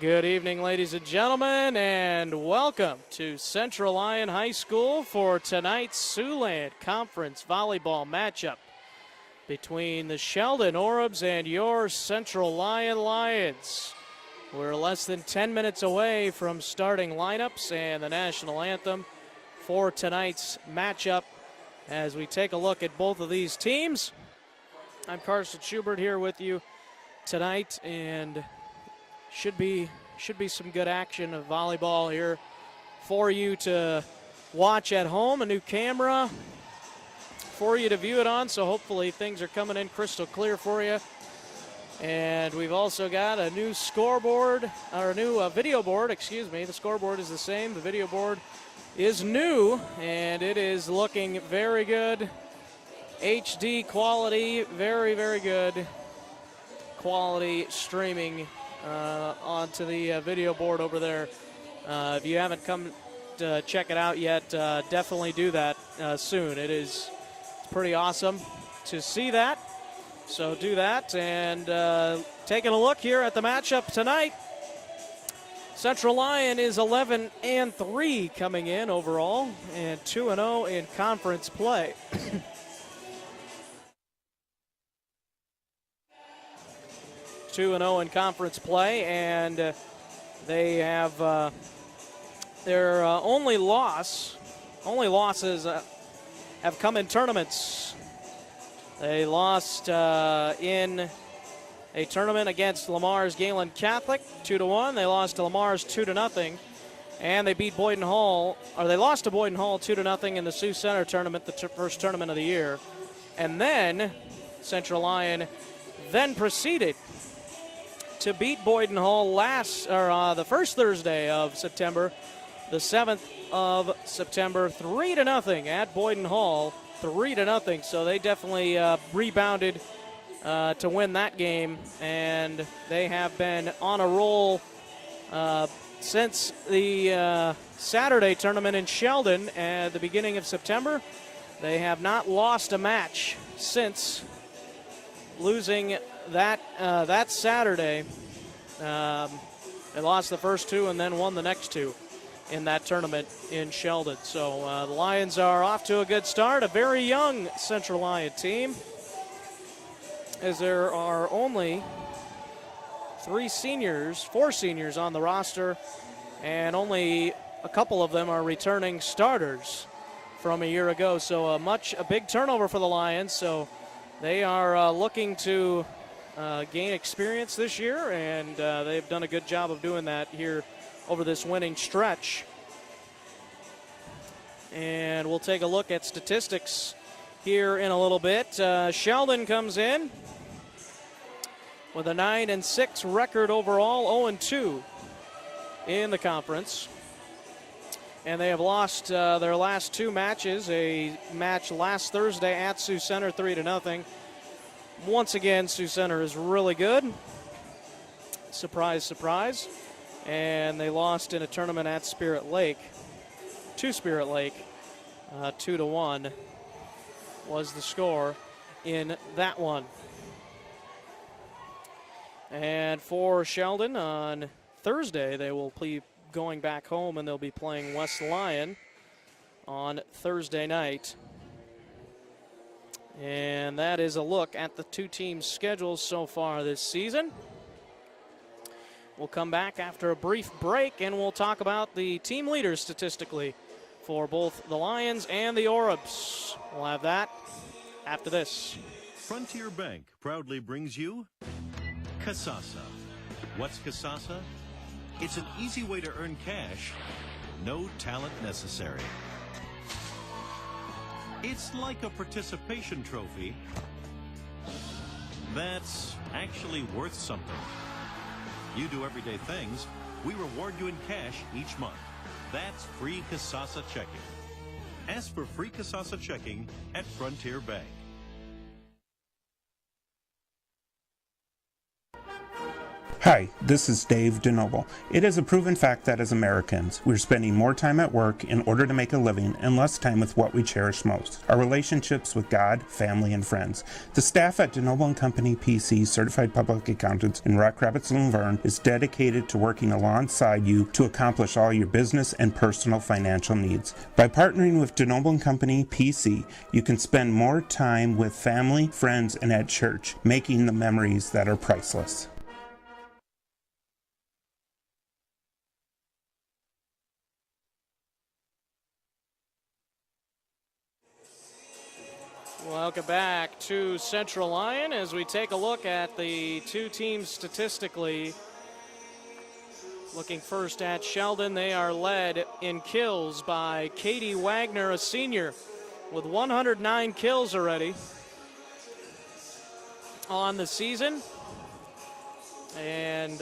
Good evening, ladies and gentlemen, and welcome to Central Lyon High School for tonight's Siouxland Conference volleyball matchup between the Sheldon Orbs and your Central Lyon Lions. We're less than 10 minutes away from starting lineups and the national anthem for tonight's matchup as we take a look at both of these teams. I'm Carson Schubert here with you tonight, and should be some good action of volleyball here for you to watch at home. A new camera for you to view it on, so hopefully things are coming in crystal clear for you. And we've also got a new scoreboard, or a new video board, excuse me. The scoreboard is the same, the video board is new, and it is looking very good. HD quality, very, very good quality streaming onto the video board over there. If you haven't come to check it out yet, definitely do that soon. It's pretty awesome to see that. So do that. And taking a look here at the matchup tonight, Central Lyon is 11-3 coming in overall and 2-0 in conference play. 2-0 in conference play, and they have their only losses have come in tournaments. They lost in a tournament against Lamar's Galen Catholic 2-1. They lost to Lamar's 2-0, and they beat Boyden Hall, or they lost to Boyden Hall 2-0 in the Sioux Center tournament, the first tournament of the year. And then Central Lyon then proceeded to beat Boyden Hall the first Thursday of September, the 7th of September, 3-0 at Boyden Hall, 3-0. So they definitely rebounded to win that game, and they have been on a roll since the Saturday tournament in Sheldon at the beginning of September. They have not lost a match since losing that Saturday. They lost the first two and then won the next two in that tournament in Sheldon. So the Lions are off to a good start. A very young Central Lyon team, as there are only four seniors on the roster, and only a couple of them are returning starters from a year ago. So a big turnover for the Lions. So they are looking to gain experience this year, and they've done a good job of doing that here over this winning stretch. And we'll take a look at statistics here in a little bit. Sheldon comes in with a 9-6 record overall, 0-2 in the conference. And they have lost their last two matches. A match last Thursday at Sioux Center, 3-0. Once again, Sioux Center is really good. Surprise, surprise. And they lost in a tournament at Spirit Lake, to Spirit Lake. 2-1 was the score in that one. And for Sheldon, on Thursday, they will be going back home, and they'll be playing West Lyon on Thursday night. And that is a look at the two teams' schedules so far this season. We'll come back after a brief break, and we'll talk about the team leaders statistically for both the Lions and the Orbs. We'll have that after this. Frontier Bank proudly brings you Kasasa. What's Kasasa? It's an easy way to earn cash, no talent necessary. It's like a participation trophy that's actually worth something. You do everyday things, we reward you in cash each month. That's free Kasasa checking. Ask for free Kasasa checking at Frontier Bank. Hi, this is Dave DeNoble. It is a proven fact that as Americans, we're spending more time at work in order to make a living and less time with what we cherish most, our relationships with God, family, and friends. The staff at DeNoble & Company PC, Certified Public Accountants in Rock Rapids and Laverne, is dedicated to working alongside you to accomplish all your business and personal financial needs. By partnering with DeNoble & Company PC, you can spend more time with family, friends, and at church, making the memories that are priceless. Welcome back to Central Lyon as we take a look at the two teams statistically. Looking first at Sheldon, they are led in kills by Katie Wagner, a senior, with 109 kills already on the season. And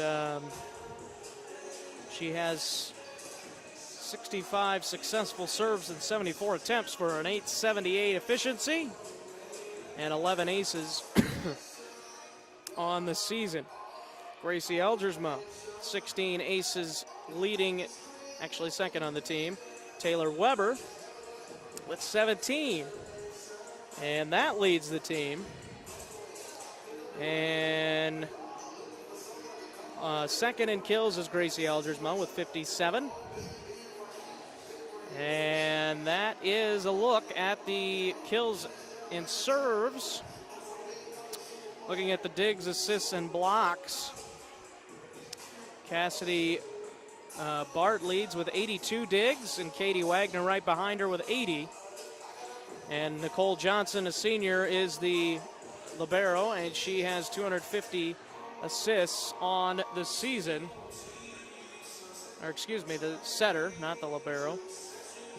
she has 65 successful serves and 74 attempts for an .878 efficiency and 11 aces on the season. Gracie Elgersma, 16 aces, leading, actually second on the team. Taylor Weber with 17, and that leads the team. And second in kills is Gracie Elgersma with 57. And that is a look at the kills and serves. Looking at the digs, assists, and blocks. Cassidy Bart leads with 82 digs, and Katie Wagner right behind her with 80. And Nicole Johnson, a senior, is the libero, and she has 250 assists on the season. Or excuse me, the setter, not the libero.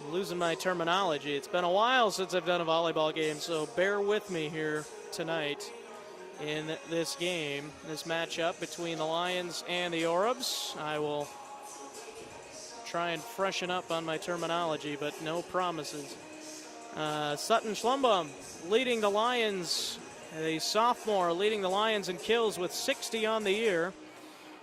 I'm losing my terminology. It's been a while since I've done a volleyball game, so bear with me here tonight in this game, this matchup between the Lions and the Orbs. I will try and freshen up on my terminology, but no promises. Sutton Schlumbum leading the Lions, a sophomore leading the Lions in kills with 60 on the year.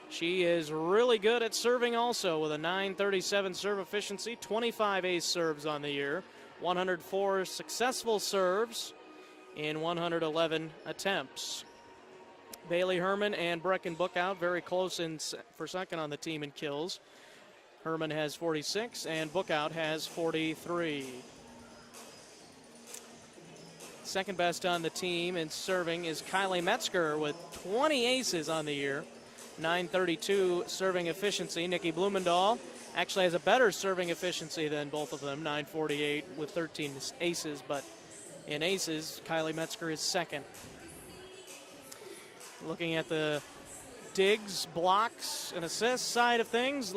She is really good at serving also with a .937 serve efficiency, 25 ace serves on the year, 104 successful serves in 111 attempts. Bailey Herman and Brecken Bookout very close for second on the team in kills. Herman has 46 and Bookout has 43. Second best on the team in serving is Kylie Metzger with 20 aces on the year. .932 serving efficiency. Nikki Blumendahl actually has a better serving efficiency than both of them, .948 with 13 aces, but in aces, Kylie Metzger is second. Looking at the digs, blocks, and assists side of things,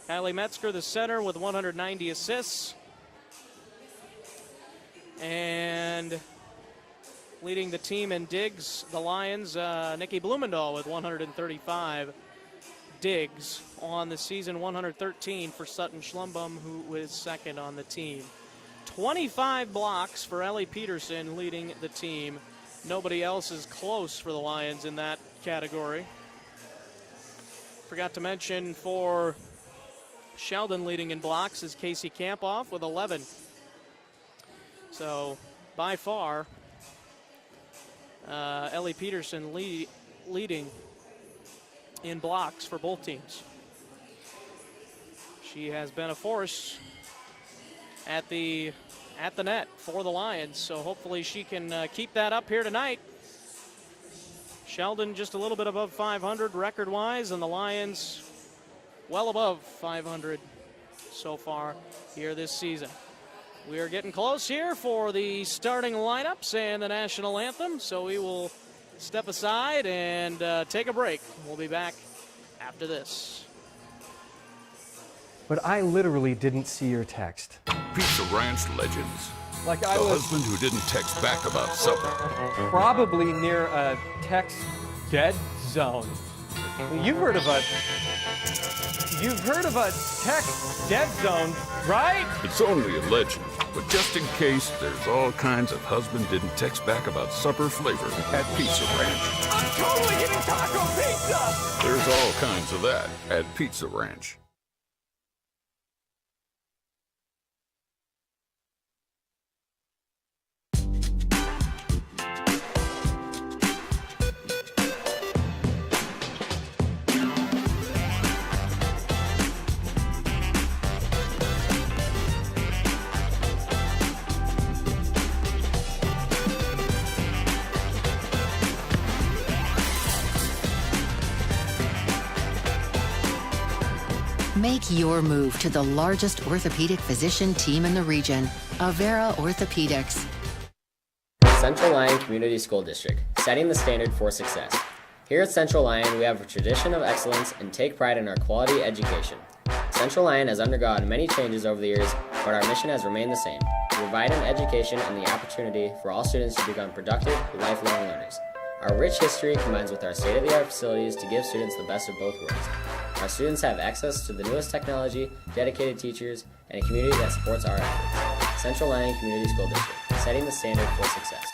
Kylie Metzger, the center, with 190 assists. And leading the team in digs, the Lions, Nikki Blumendahl with 135 digs on the season, 113 for Sutton Schlumbum, who is second on the team. 25 blocks for Ellie Peterson leading the team. Nobody else is close for the Lions in that category. Forgot to mention for Sheldon leading in blocks is Casey Kampoff with 11. So by far, Ellie Peterson leading in blocks for both teams. She has been a force at the net for the Lions, so hopefully she can keep that up here tonight. Sheldon just a little bit above 500 record-wise, and the Lions well above 500 so far here this season. We are getting close here for the starting lineups and the national anthem, so we will step aside and take a break. We'll be back after this. But I literally didn't see your text. Pizza Ranch legends. Like The husband who didn't text back about supper. probably near a text dead zone. You've heard of a tech dead zone, right? It's only a legend, but just in case, there's all kinds of husband didn't text back about supper flavor at Pizza Ranch. I'm totally getting taco pizza! There's all kinds of that at Pizza Ranch. Make your move to the largest orthopedic physician team in the region, Avera Orthopedics. Central Lyon Community School District, setting the standard for success. Here at Central Lyon, we have a tradition of excellence and take pride in our quality education. Central Lyon has undergone many changes over the years, but our mission has remained the same: to provide an education and the opportunity for all students to become productive, lifelong learners. Our rich history combines with our state-of-the-art facilities to give students the best of both worlds. Our students have access to the newest technology, dedicated teachers, and a community that supports our efforts. Central Lyon Community School District, setting the standard for success.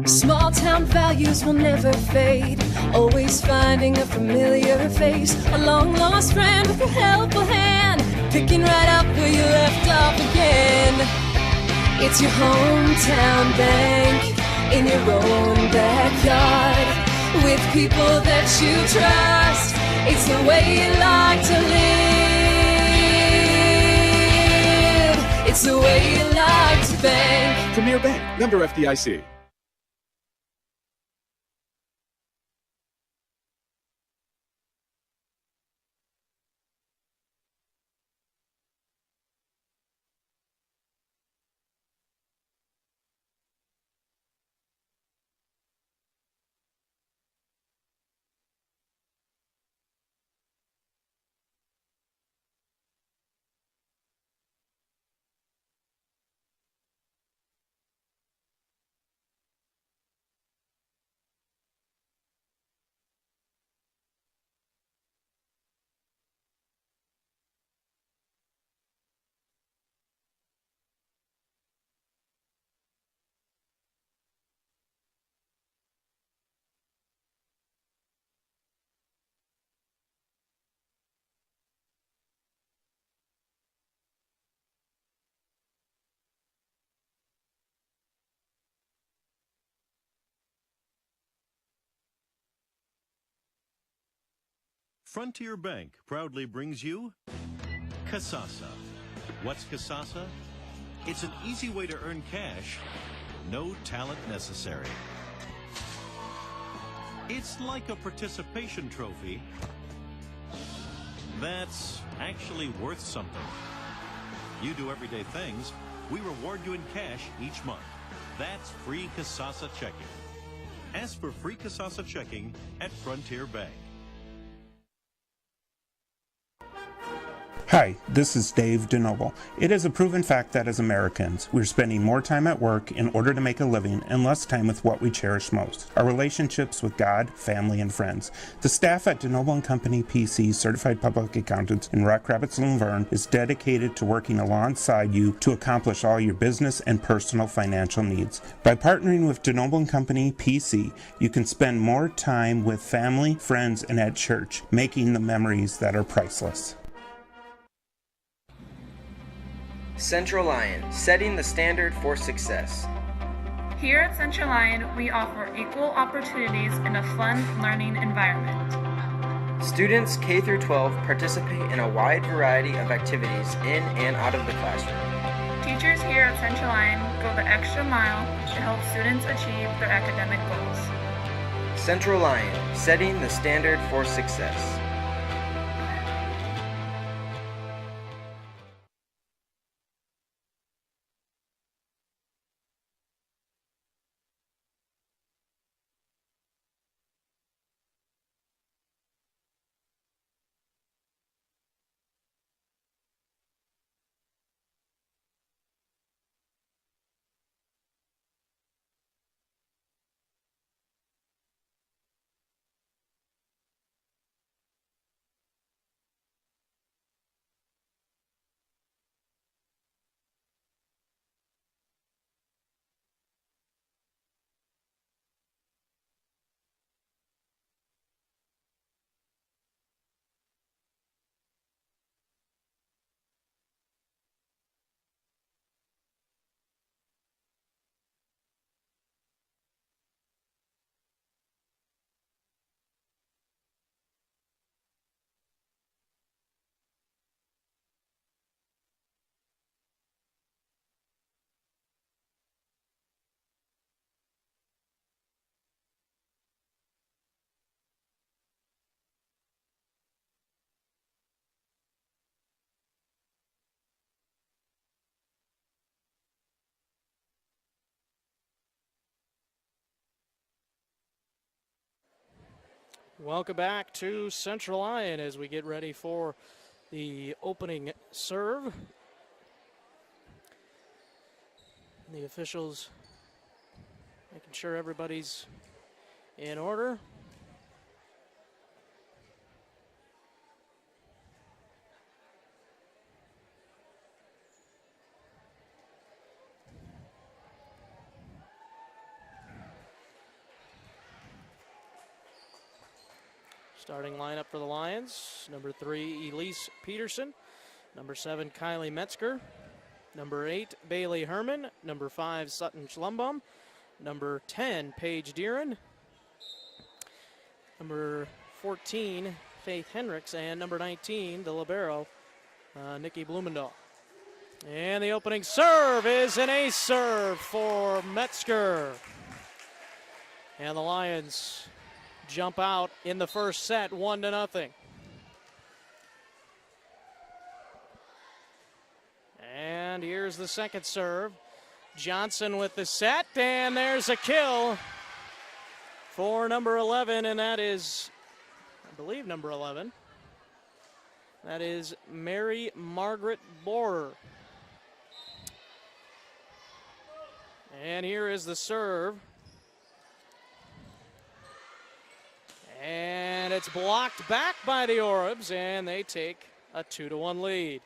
Small town values will never fade. Always finding a familiar face. A long lost friend with a helpful hand. Picking right up where you left off again. It's your hometown bank in your own backyard. With people that you trust. It's the way you like to live. It's the way you like to bank. Premier Bank, member FDIC. Frontier Bank proudly brings you Kasasa. What's Kasasa? It's an easy way to earn cash, no talent necessary. It's like a participation trophy that's actually worth something. You do everyday things, we reward you in cash each month. That's free Kasasa checking. Ask for free Kasasa checking at Frontier Bank. Hi, this is Dave DeNoble. It is a proven fact that as Americans, we're spending more time at work in order to make a living and less time with what we cherish most, our relationships with God, family, and friends. The staff at DeNoble & Company PC, Certified Public Accountants in Rock Rapids and Laverne, is dedicated to working alongside you to accomplish all your business and personal financial needs. By partnering with DeNoble & Company PC, you can spend more time with family, friends, and at church, making the memories that are priceless. Central Lyon, setting the standard for success. Here at Central Lyon, we offer equal opportunities in a fun learning environment. Students K through 12 participate in a wide variety of activities in and out of the classroom. Teachers here at Central Lyon go the extra mile to help students achieve their academic goals. Central Lyon, setting the standard for success. Welcome back to Central Lyon as we get ready for the opening serve. The officials making sure everybody's in order. Starting lineup for the Lions: number 3, Elise Peterson; number 7, Kylie Metzger; number 8, Bailey Herman; number 5, Sutton Schlumbum; number 10, Paige Deeren; number 14, Faith Hendricks; and number 19, the libero, Nikki Blumendahl. And the opening serve is an ace serve for Metzger. And the Lions jump out in the first set, 1-0. And here's the second serve. Johnson with the set, and there's a kill for number 11, and that is, I believe, number 11. That is Mary Margaret Borer. And here is the serve. And it's blocked back by the Orbs, and they take a 2-1 lead.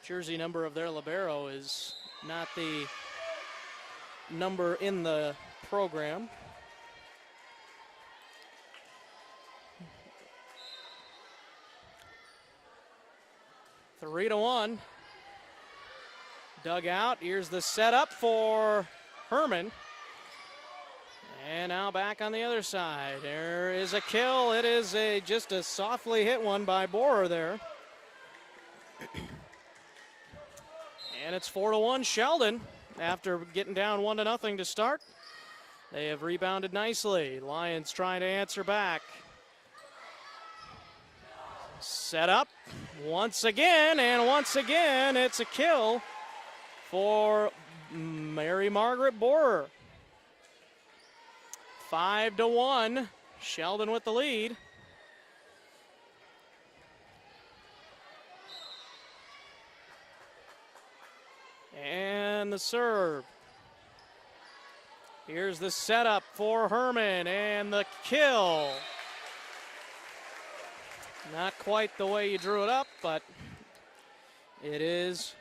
Jersey number of their libero is not the number in the program. Three to 1. Dug out. Here's the setup for Herman. And now back on the other side. There is a kill. It is just a softly hit one by Borer there. And it's 4-1 Sheldon after getting down 1-0 to start. They have rebounded nicely. Lions trying to answer back. Set up once again, and once again it's a kill for Mary Margaret Borer. 5-1, Sheldon with the lead. And the serve. Here's the setup for Herman, and the kill. Not quite the way you drew it up, but it is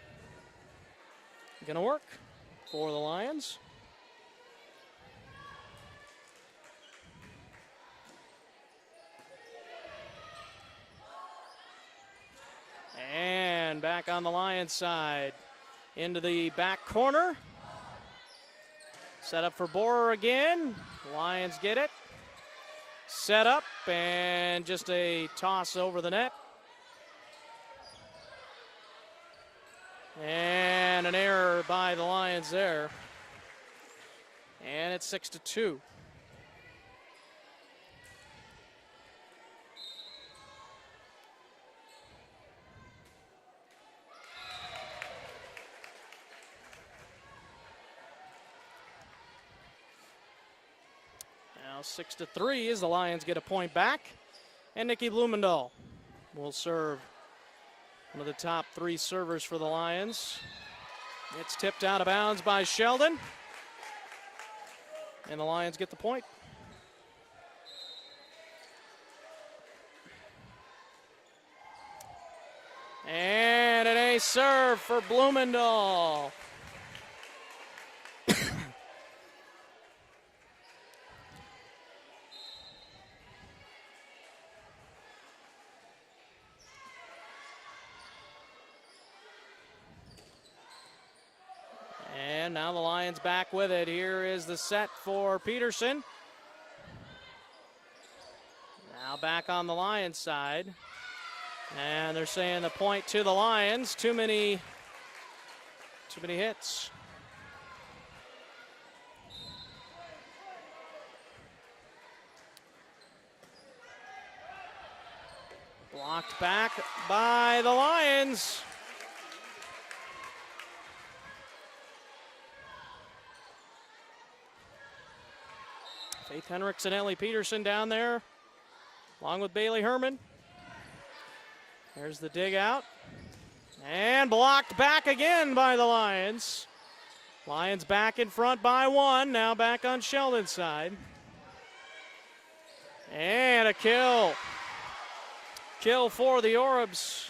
going to work for the Lions. And back on the Lions side, into the back corner. Set up for Borer again. Lions get it. Set up, and just a toss over the net. And an error by the Lions there. And it's 6-2. Now 6-3 as the Lions get a point back. And Nikki Blumendahl will serve. One of the top 3 servers for the Lions. It's tipped out of bounds by Sheldon. And the Lions get the point. And an ace serve for Blumendahl. And now the Lions back with it. Here is the set for Peterson. Now back on the Lions side. And they're saying the point to the Lions. Too many hits. Blocked back by the Lions. Faith Henricks and Ellie Peterson down there, along with Bailey Herman. There's the dig out. And blocked back again by the Lions. Lions back in front by 1, now back on Sheldon's side. And a kill. Kill for the Orbs.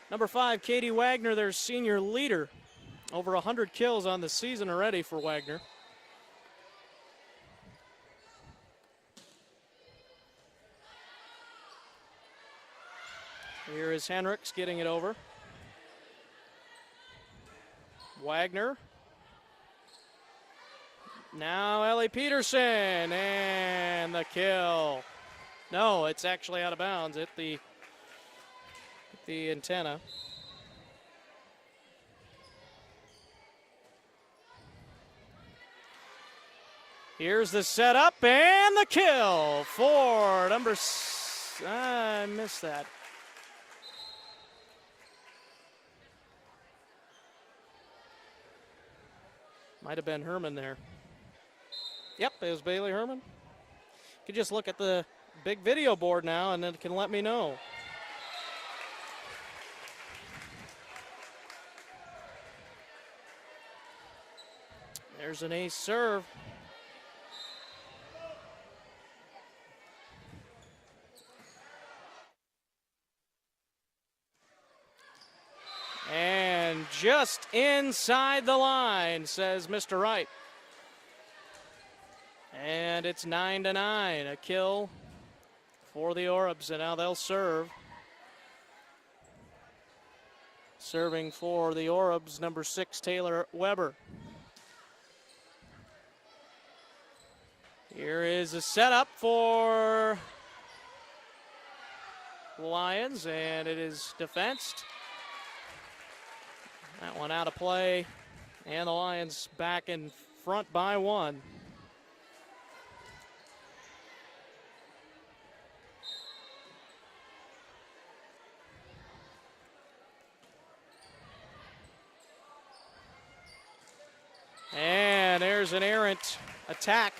Number 5, Katie Wagner, their senior leader. Over 100 kills on the season already for Wagner. Here is Henricks getting it over. Wagner. Now Ellie Peterson, and the kill. No, it's actually out of bounds at the antenna. Here's the setup and the kill for number. I missed that. Might have been Herman there. Yep, it was Bailey Herman. You can just look at the big video board now and it can let me know. There's an ace serve. And just inside the line, says Mr. Wright. And it's 9-9, a kill for the Orbs, and now they'll serve. Serving for the Orbs, number 6, Taylor Weber. Here is a setup for the Lions, and it is defensed. That one out of play, and the Lions back in front by 1. And there's an errant attack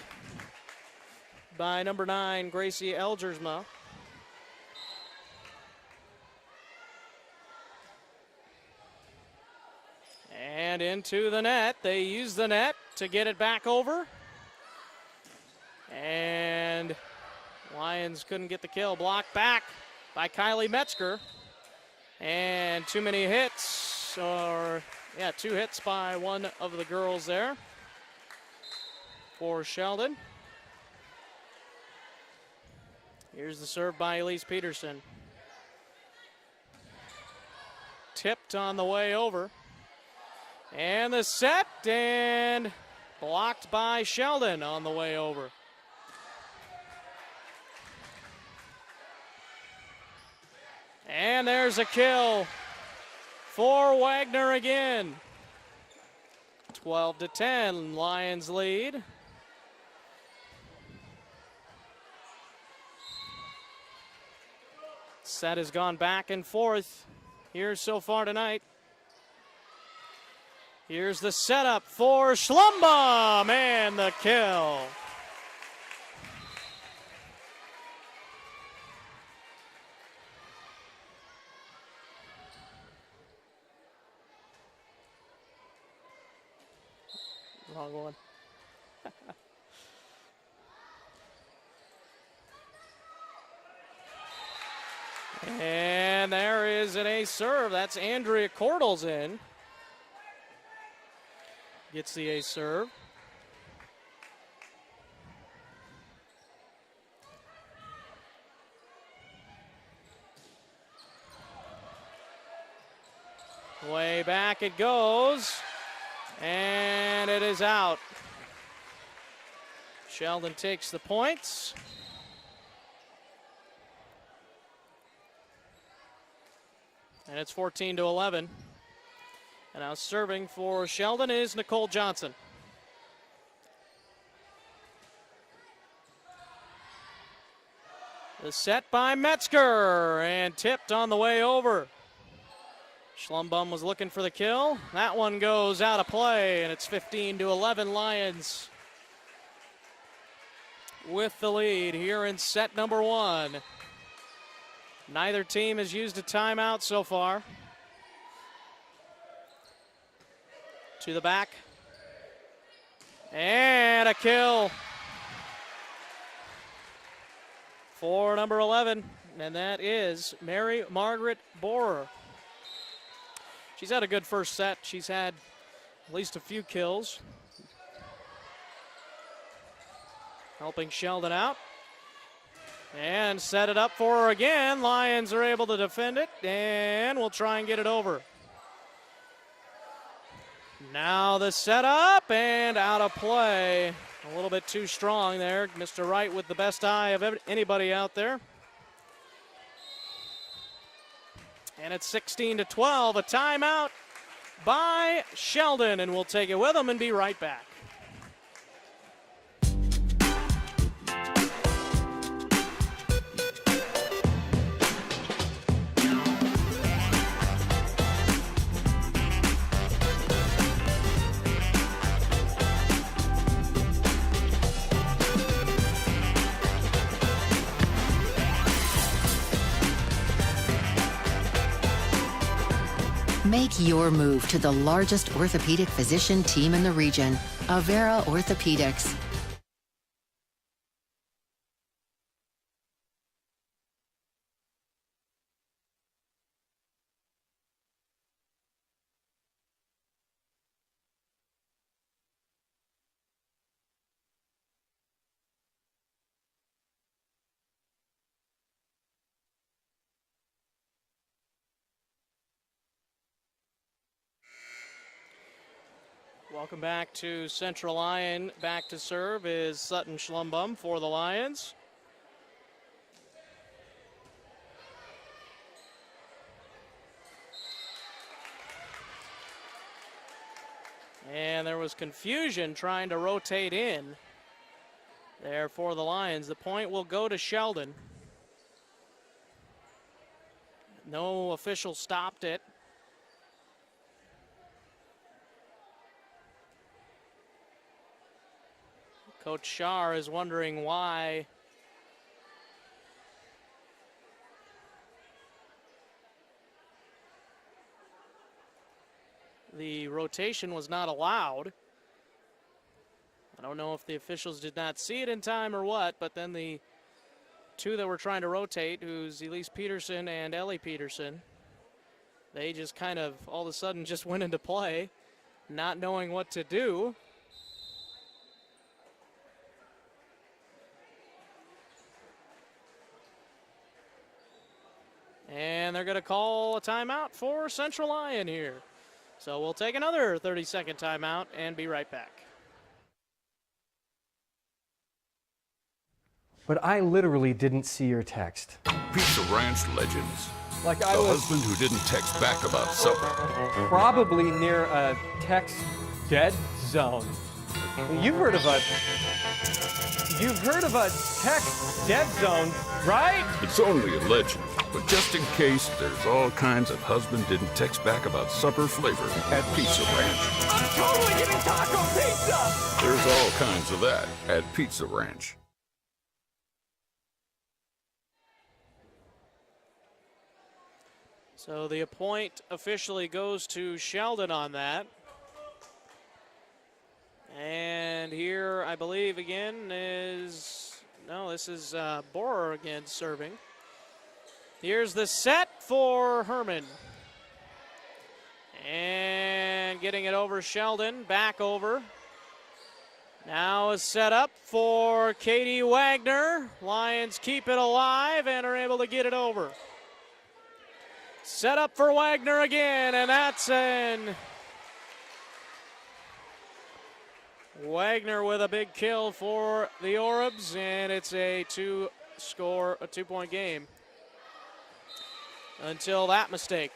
by number 9, Gracie Elgersma. And into the net. They use the net to get it back over. And Lions couldn't get the kill. Blocked back by Kylie Metzger. And too many hits, or 2 hits by one of the girls there for Sheldon. Here's the serve by Elise Peterson. Tipped on the way over. And the set, and blocked by Sheldon on the way over. And there's a kill for Wagner again. 12-10, Lions lead. Set has gone back and forth here so far tonight. Here's the setup for Schlumbaum, and the kill. Wrong one. And there is an ace serve. That's Andrea Cordles in. Gets the ace serve. Way back it goes. And it is out. Sheldon takes the points. And it's 14-11. And now serving for Sheldon is Nicole Johnson. The set by Metzger, and tipped on the way over. Schlumbaum was looking for the kill. That one goes out of play, and it's 15-11 Lions. with the lead here in set number one. Neither team has used a timeout so far. To the back. And a kill for number 11, and that is Mary Margaret Borer. She's had a good first set. She's had at least a few kills. Helping Sheldon out. And set it up for her again. Lions are able to defend it, and we'll try and get it over. Now the setup, and out of play. A little bit too strong there. Mr. Wright with the best eye of anybody out there. And it's 16-12, a timeout by Sheldon, and we'll take it with them and be right back. Make your move to the largest orthopedic physician team in the region, Avera Orthopedics. Welcome back to Central Lyon. Back to serve is Sutton Schlumbum for the Lions. And there was confusion trying to rotate in there for the Lions. The point will go to Sheldon. No official stopped it. Coach Shar is wondering why the rotation was not allowed. I don't know if the officials did not see it in time or what, but then the two that were trying to rotate, who's Elise Peterson and Ellie Peterson, they just kind of all of a sudden just went into play, not knowing what to do. And they're going to call a timeout for Central Lyon here. So we'll take another 30-second timeout and be right back. But I literally didn't see your text. Pizza Ranch legends. Like I the was husband who didn't text back about supper. probably near a text dead zone. You've heard of a text dead zone, right? It's only a legend, but just in case, there's all kinds of husband didn't text back about supper flavor at Pizza Ranch. I'm totally getting taco pizza! There's all kinds of that at Pizza Ranch. So the point officially goes to Sheldon on that. And here, I believe, again is, no, this is Borer again serving. Here's the set for Herman. And getting it over Sheldon, back over. Now a set up for Katie Wagner. Lions keep it alive and are able to get it over. Set up for Wagner again, and that's in. Wagner with a big kill for the Orbs, and it's a two-point game until that mistake.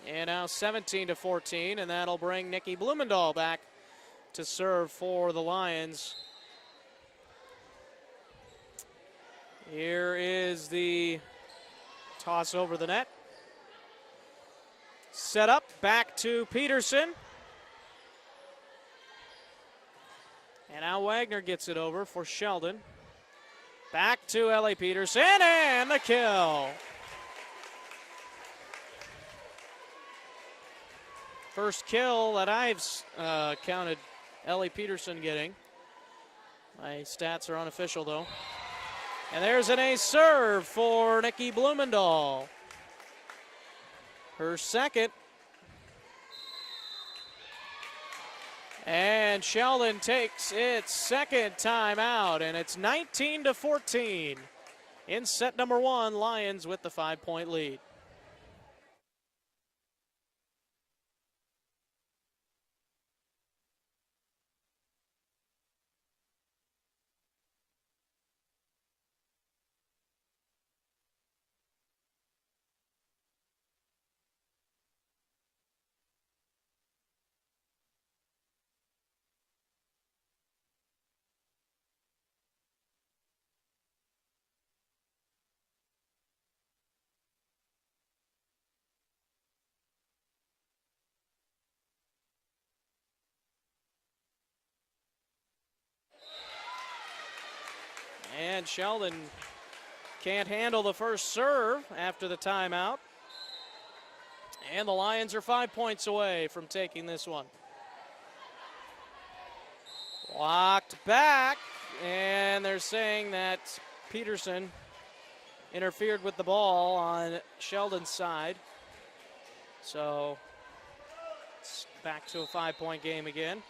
And now 17-14, and that'll bring Nikki Blumendahl back to serve for the Lions. Here is the toss over the net. Set up, back to Peterson. And now Wagner gets it over for Sheldon. Back to Ellie Peterson, and the kill. First kill that I've counted Ellie Peterson getting. My stats are unofficial, though. And there's an ace serve for Nikki Blumendahl. Her second. And Sheldon takes its second time out, and it's 19-14. In set number 1, Lions with the 5-point lead. And Sheldon can't handle the first serve after the timeout. And the Lions are 5 points away from taking this one. Blocked back, and they're saying that Peterson interfered with the ball on Sheldon's side. So it's back to a 5-point game again.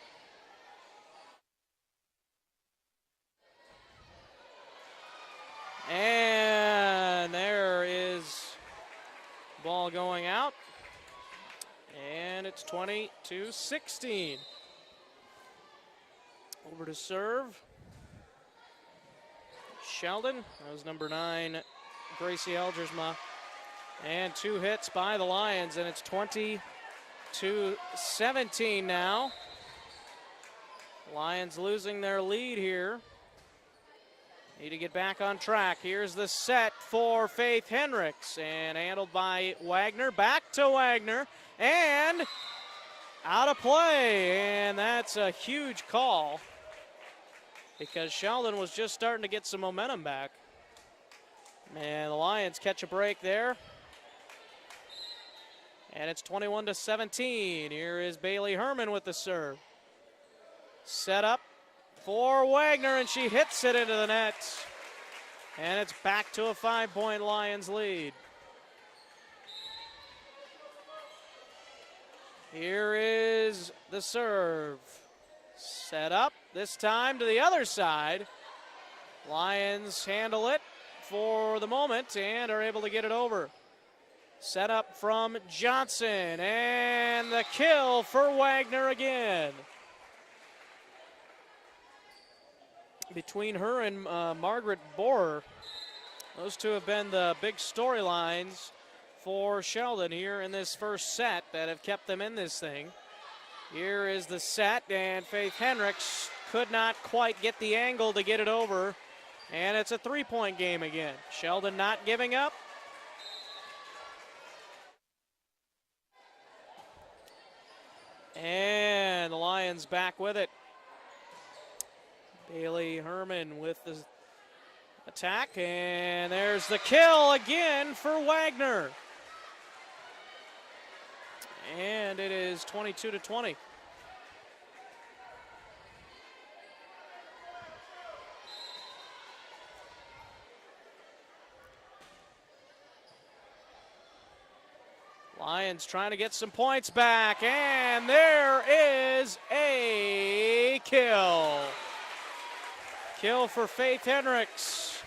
And there is ball going out. And it's 20-16. Over to serve. Sheldon. That was number 9, Gracie Elgersma. And 2 hits by the Lions, and it's 20-17 now. Lions losing their lead here. Need to get back on track. Here's the set for Faith Henricks, and handled by Wagner. Back to Wagner, and out of play. And that's a huge call because Sheldon was just starting to get some momentum back. And the Lions catch a break there. And it's 21-17. Here is Bailey Herman with the serve. Set up for Wagner, and she hits it into the net. And it's back to a 5-point Lions lead. Here is the serve. Set up, this time to the other side. Lions handle it for the moment and are able to get it over. Set up from Johnson, and the kill for Wagner again. Between her and Margaret Borer, those two have been the big storylines for Sheldon here in this first set that have kept them in this thing. Here is the set, and Faith Henricks could not quite get the angle to get it over, and it's a 3-point game again. Sheldon not giving up. And the Lions back with it. Bailey Herman with the attack, and there's the kill again for Wagner. And it is 22-20. Lions trying to get some points back, and there is a kill. Kill for Faith Henricks.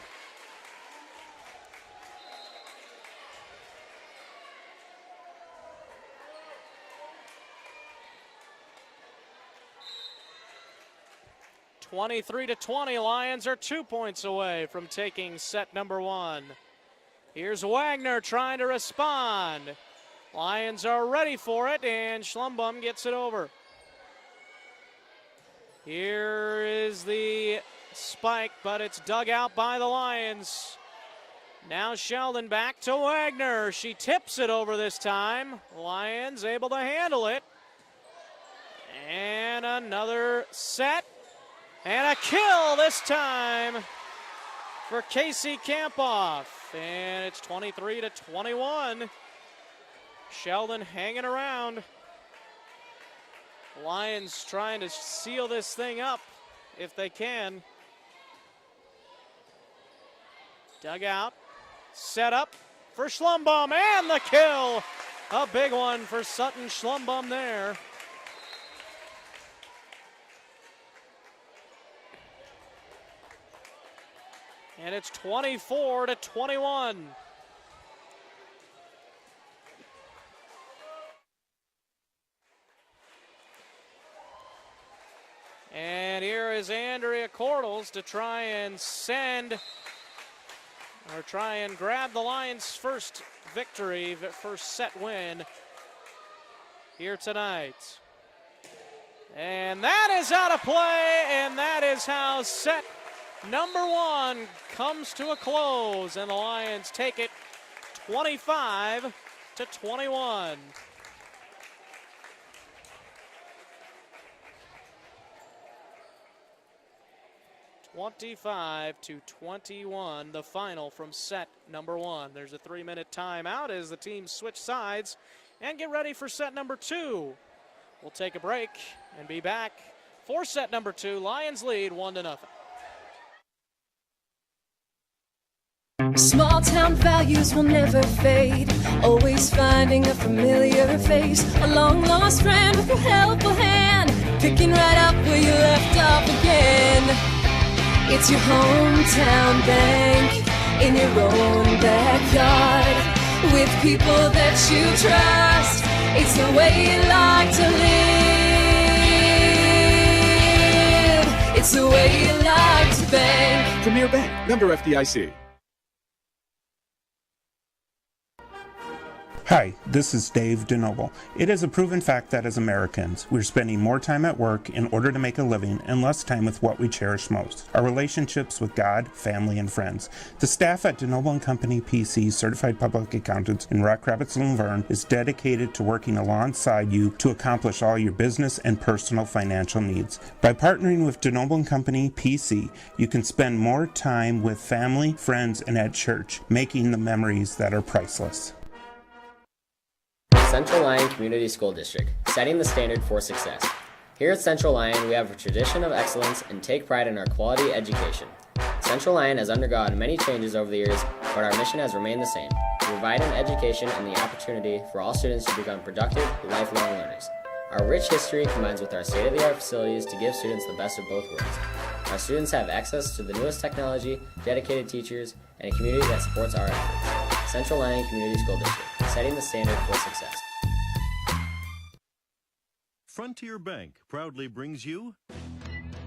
(23-20). Lions are 2 points away from taking set number 1. Here's Wagner trying to respond. Lions are ready for it, and Schlumbum gets it over. Here is the spike, but it's dug out by the Lions. Now Sheldon back to Wagner. She tips it over this time. Lions able to handle it. And another set. And a kill this time for Casey Campoff. And it's 23-21. Sheldon hanging around. Lions trying to seal this thing up if they can. Dug out. Set up for Schlumbaum and the kill. A big one for Sutton Schlumbaum there. And it's 24-21. And here is Andrea Cordles to try and grab the Lions' first victory, first set win here tonight. And that is out of play, and that is how set number one comes to a close, and the Lions take it 25-21. (25-21), the final from set number one. There's a 3-minute timeout as the teams switch sides and get ready for set number two. We'll take a break and be back for set number two. Lions lead 1-0. Small town values will never fade. Always finding a familiar face. A long lost friend with a helpful hand. Picking right up where you left off again. It's your hometown bank in your own backyard. With people that you trust. It's the way you like to live. It's the way you like to bank. Premier Bank, member FDIC. Hi, this is Dave DeNoble. It is a proven fact that as Americans, we're spending more time at work in order to make a living and less time with what we cherish most, our relationships with God, family, and friends. The staff at DeNoble & Company PC, Certified Public Accountants in Rock Rapids and Laverne, is dedicated to working alongside you to accomplish all your business and personal financial needs. By partnering with DeNoble & Company PC, you can spend more time with family, friends, and at church, making the memories that are priceless. Central Lyon Community School District, setting the standard for success. Here at Central Lyon, we have a tradition of excellence and take pride in our quality education. Central Lyon has undergone many changes over the years, but our mission has remained the same: to provide an education and the opportunity for all students to become productive, lifelong learners. Our rich history combines with our state-of-the-art facilities to give students the best of both worlds. Our students have access to the newest technology, dedicated teachers, and a community that supports our efforts. Central Lyon Community School District, setting the standard for success. Frontier Bank proudly brings you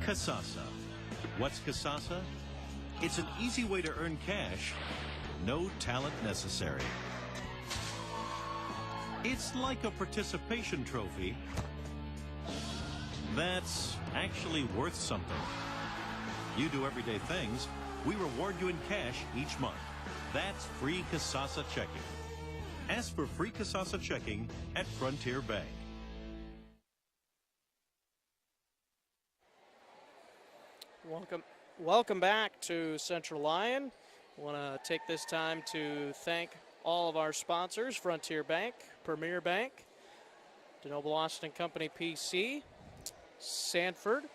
Kasasa. What's Kasasa? It's an easy way to earn cash, no talent necessary. It's like a participation trophy that's actually worth something. You do everyday things, we reward you in cash each month. That's free Kasasa checking. Ask for free Kasasa checking at Frontier Bank. Welcome back to Central Lyon. I want to take this time to thank all of our sponsors: Frontier Bank, Premier Bank, DeNoble Austin Company PC, Sanford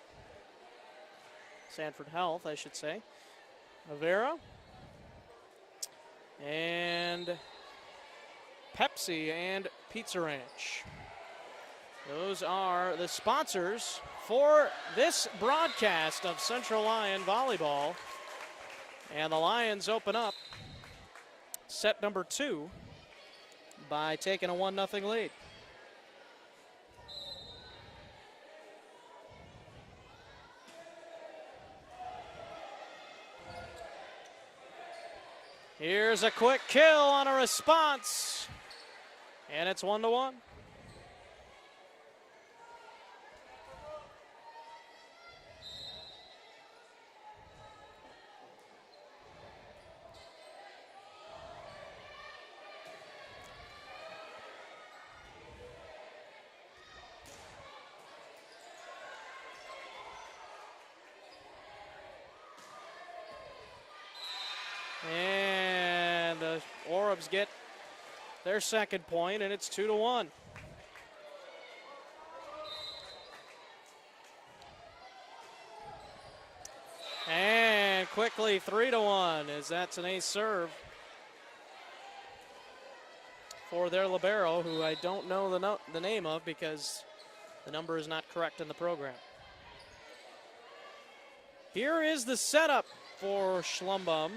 Health, I should say, Avera, and Pepsi and Pizza Ranch. Those are the sponsors for this broadcast of Central Lyon Volleyball. And the Lions open up set number two by taking a 1-0 lead. Here's a quick kill on a response, and it's 1-1. Braves get their second point, and it's 2-1. And quickly 3-1 as that's an ace serve for their libero, who I don't know the name of because the number is not correct in the program. Here is the setup for Schlumbum.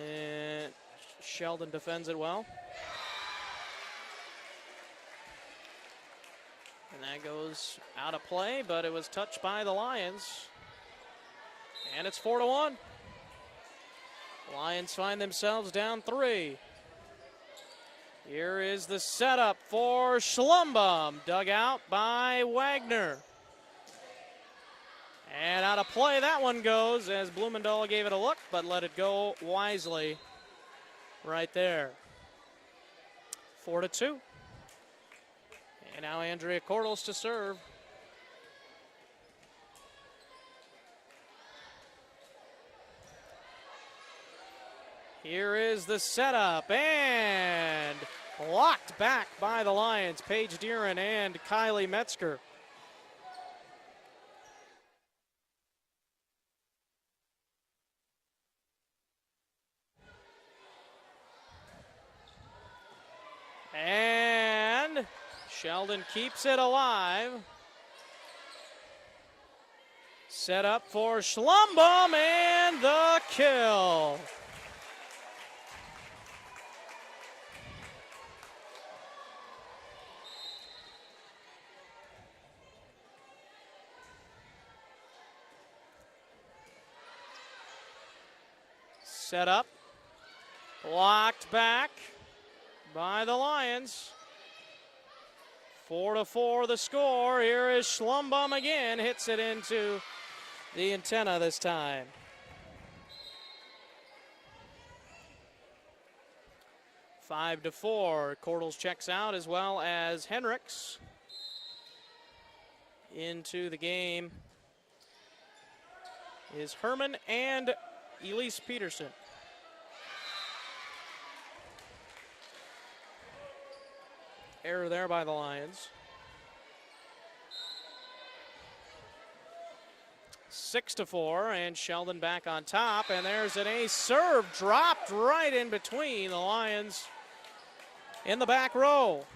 And Sheldon defends it well. And that goes out of play, but it was touched by the Lions. And it's 4-1. Lions find themselves down 3. Here is the setup for Schlumbum, dug out by Wagner. And out of play that one goes as Blumendahl gave it a look, but let it go wisely right there. 4-2. And now Andrea Cordles to serve. Here is the setup, and blocked back by the Lions, Paige Deeren and Kylie Metzger. And Sheldon keeps it alive. Set up for Schlumbum, and the kill. Set up, blocked back by the Lions. 4-4 the score. Here is Schlumbum again, hits it into the antenna this time. 5-4. Cordles checks out as well as Henricks. Into the game is Herman and Elise Peterson. Error there by the Lions. 6-4, and Sheldon back on top, and there's an ace serve dropped right in between the Lions in the back row.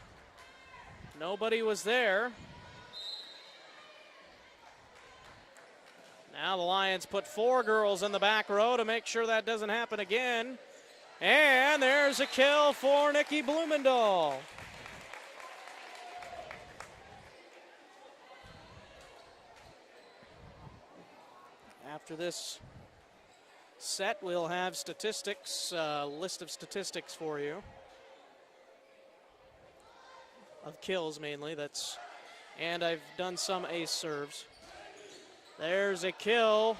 Nobody was there. Now the Lions put 4 girls in the back row to make sure that doesn't happen again. And there's a kill for Nikki Blumendahl. After this set, we'll have statistics, list of statistics for you. Of kills mainly, and I've done some ace serves. There's a kill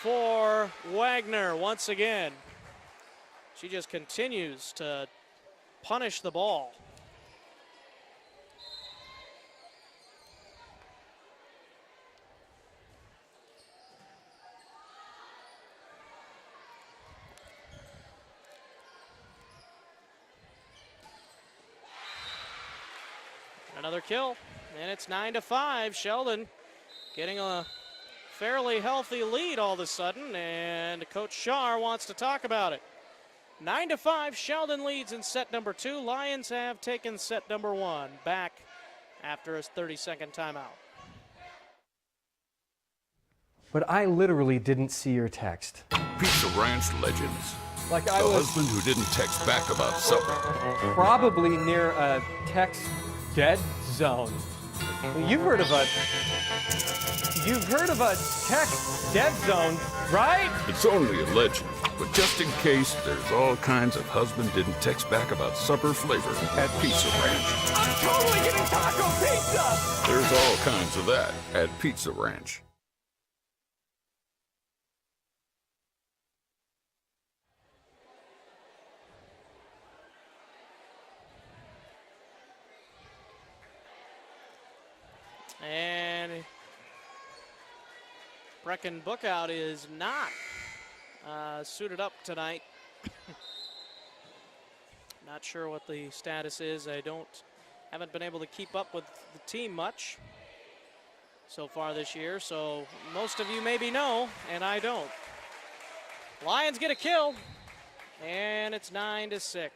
for Wagner once again. She just continues to punish the ball. Another kill, and it's 9-5. Sheldon getting a fairly healthy lead all of a sudden, and Coach Shar wants to talk about it. 9-5, Sheldon leads in set number 2. Lions have taken set number 1 back after a 30-second timeout. But I literally didn't see your text. Pizza Ranch legends. Like the husband who didn't text back about supper. Probably near a text dead zone. You've heard of a text dead zone, right? It's only a legend, but just in case, there's all kinds of husband didn't text back about supper flavor at Pizza Ranch. I'm totally getting taco pizza! There's all kinds of that at Pizza Ranch. And Brecken Bookout is not suited up tonight Not sure what the status is. Haven't been able to keep up with the team much so far this year, so most of you maybe know, and I don't. Lions get a kill, and it's 9-6.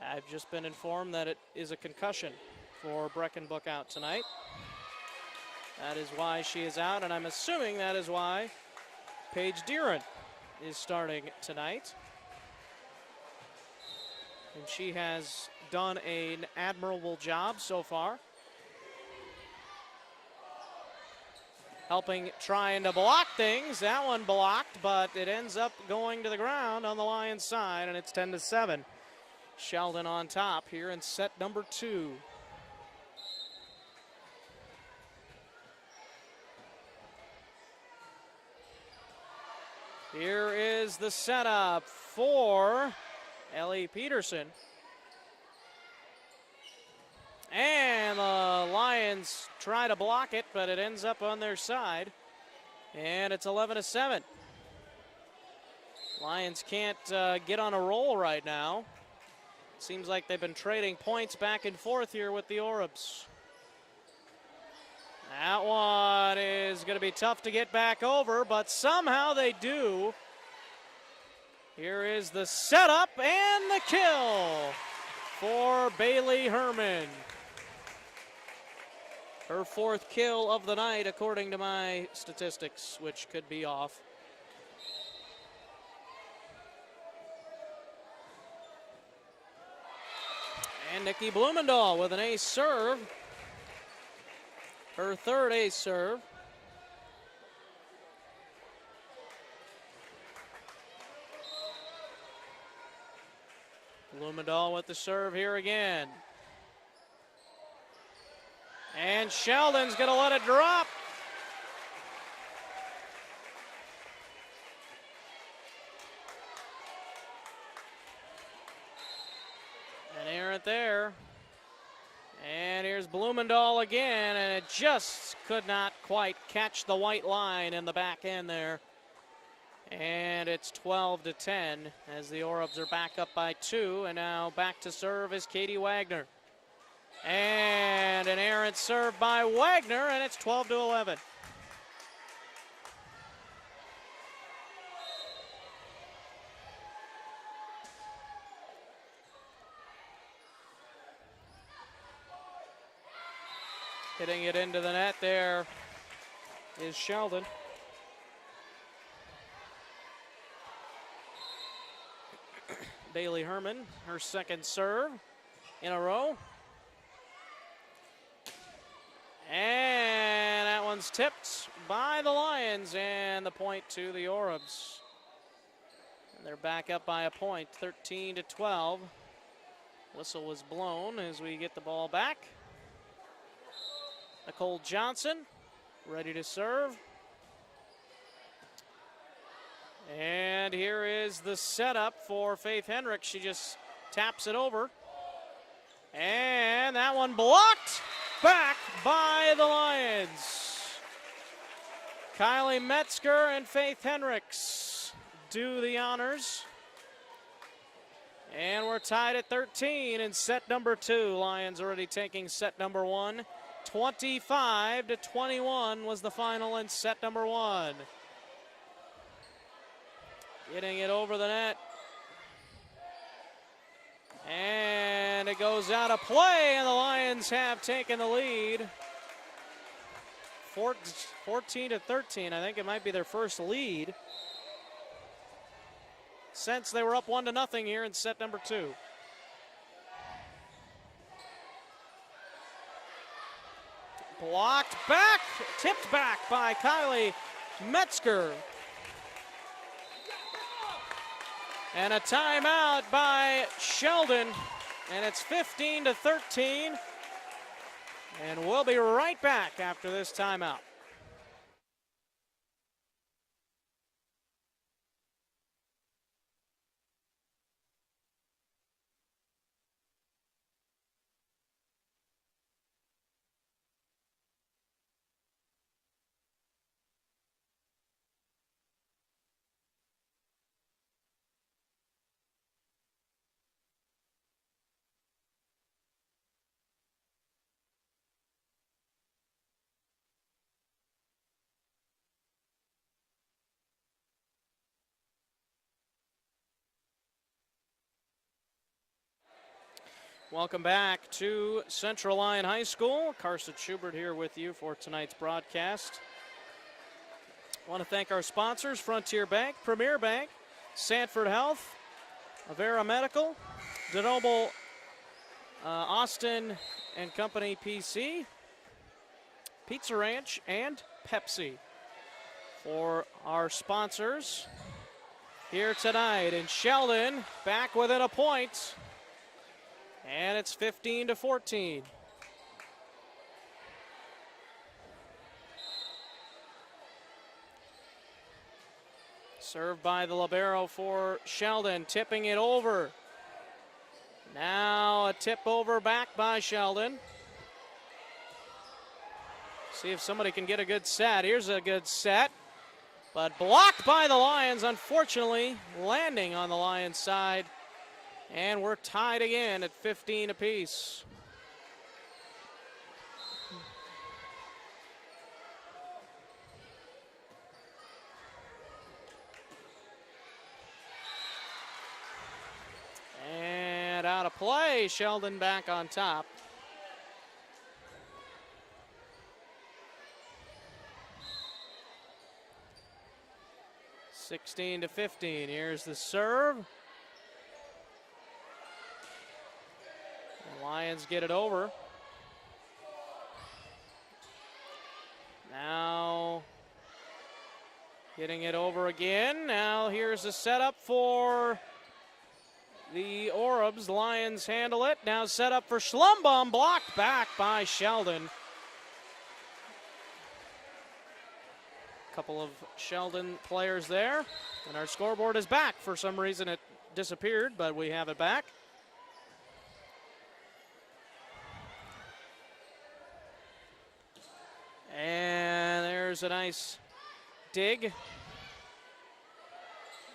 I've just been informed that it is a concussion for Breckenbook out tonight. That is why she is out, and I'm assuming that is why Paige Deeren is starting tonight. And she has done an admirable job so far, helping trying to block things. That one blocked, but it ends up going to the ground on the Lions side, and it's 10-7. Sheldon on top here in set number 2. Here is the setup for Ellie Peterson. And the Lions try to block it, but it ends up on their side. And it's 11-7. Lions can't get on a roll right now. Seems like they've been trading points back and forth here with the Orbs. That one is going to be tough to get back over, but somehow they do. Here is the setup and the kill for Bailey Herman. Her 4th kill of the night, according to my statistics, which could be off. And Nikki Blumendahl with an ace serve. Her 3rd ace serve. Blumendahl with the serve here again. And Sheldon's going to let it drop. An errant there. And here's Blumendahl again, and it just could not quite catch the white line in the back end there. And it's 12-10 as the Orbs are back up by 2, and now back to serve is Katie Wagner. And an errant serve by Wagner, and it's 12-11. Hitting it into the net there is Sheldon. Bailey Herman, her 2nd serve in a row. And that one's tipped by the Lions, and the point to the Orbs. And they're back up by a point, 13-12. Whistle was blown as we get the ball back. Nicole Johnson ready to serve. And here is the setup for Faith Hendricks. She just taps it over. And that one blocked back by the Lions. Kylie Metzger and Faith Hendricks do the honors. And we're tied at 13 in set number 2. Lions already taking set number 1. 25-21 was the final in set number 1. Getting it over the net. And it goes out of play, and the Lions have taken the lead. 14-13, I think it might be their first lead since they were up 1-0 here in set number 2. Blocked back, tipped back by Kylie Metzger. And a timeout by Sheldon, and it's 15-13. And we'll be right back after this timeout. Welcome back to Central Lyon High School. Carson Schubert here with you for tonight's broadcast. I want to thank our sponsors, Frontier Bank, Premier Bank, Sanford Health, Avera Medical, DeNoble Austin and Company PC, Pizza Ranch, and Pepsi for our sponsors here tonight. And Sheldon back within a point. And it's 15-14. Served by the libero for Sheldon, tipping it over. Now a tip over back by Sheldon. See if somebody can get a good set. Here's a good set, but blocked by the Lions, unfortunately, landing on the Lions side. And we're tied again at 15 apiece. And out of play, Sheldon back on top. (16-15). Here's the serve. The Lions get it over. Now getting it over again. Now here's the setup for the Orbs. The Lions handle it. Now set up for Schlumbum, blocked back by Sheldon. Couple of Sheldon players there. And our scoreboard is back. For some reason it disappeared, but we have it back. And there's a nice dig.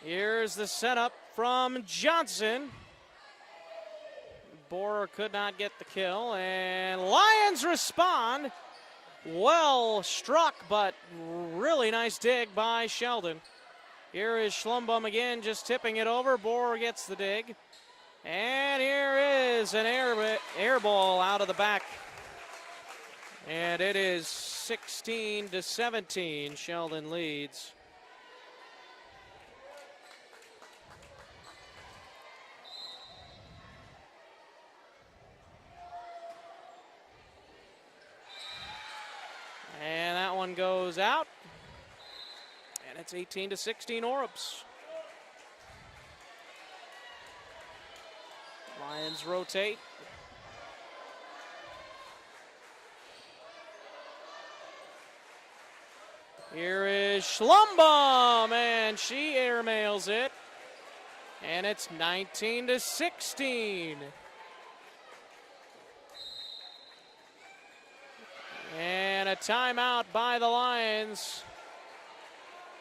Here's the setup from Johnson. Borer could not get the kill, and Lions respond. Well struck, but really nice dig by Sheldon. Here is Schlumbum again, just tipping it over. Borer gets the dig. And here is an air ball out of the back. And it is 16-17. Sheldon leads. And that one goes out. And it's 18-16 Orbs. Lions rotate. Here is Schlumbum, and she airmails it. And it's 19-16. And a timeout by the Lions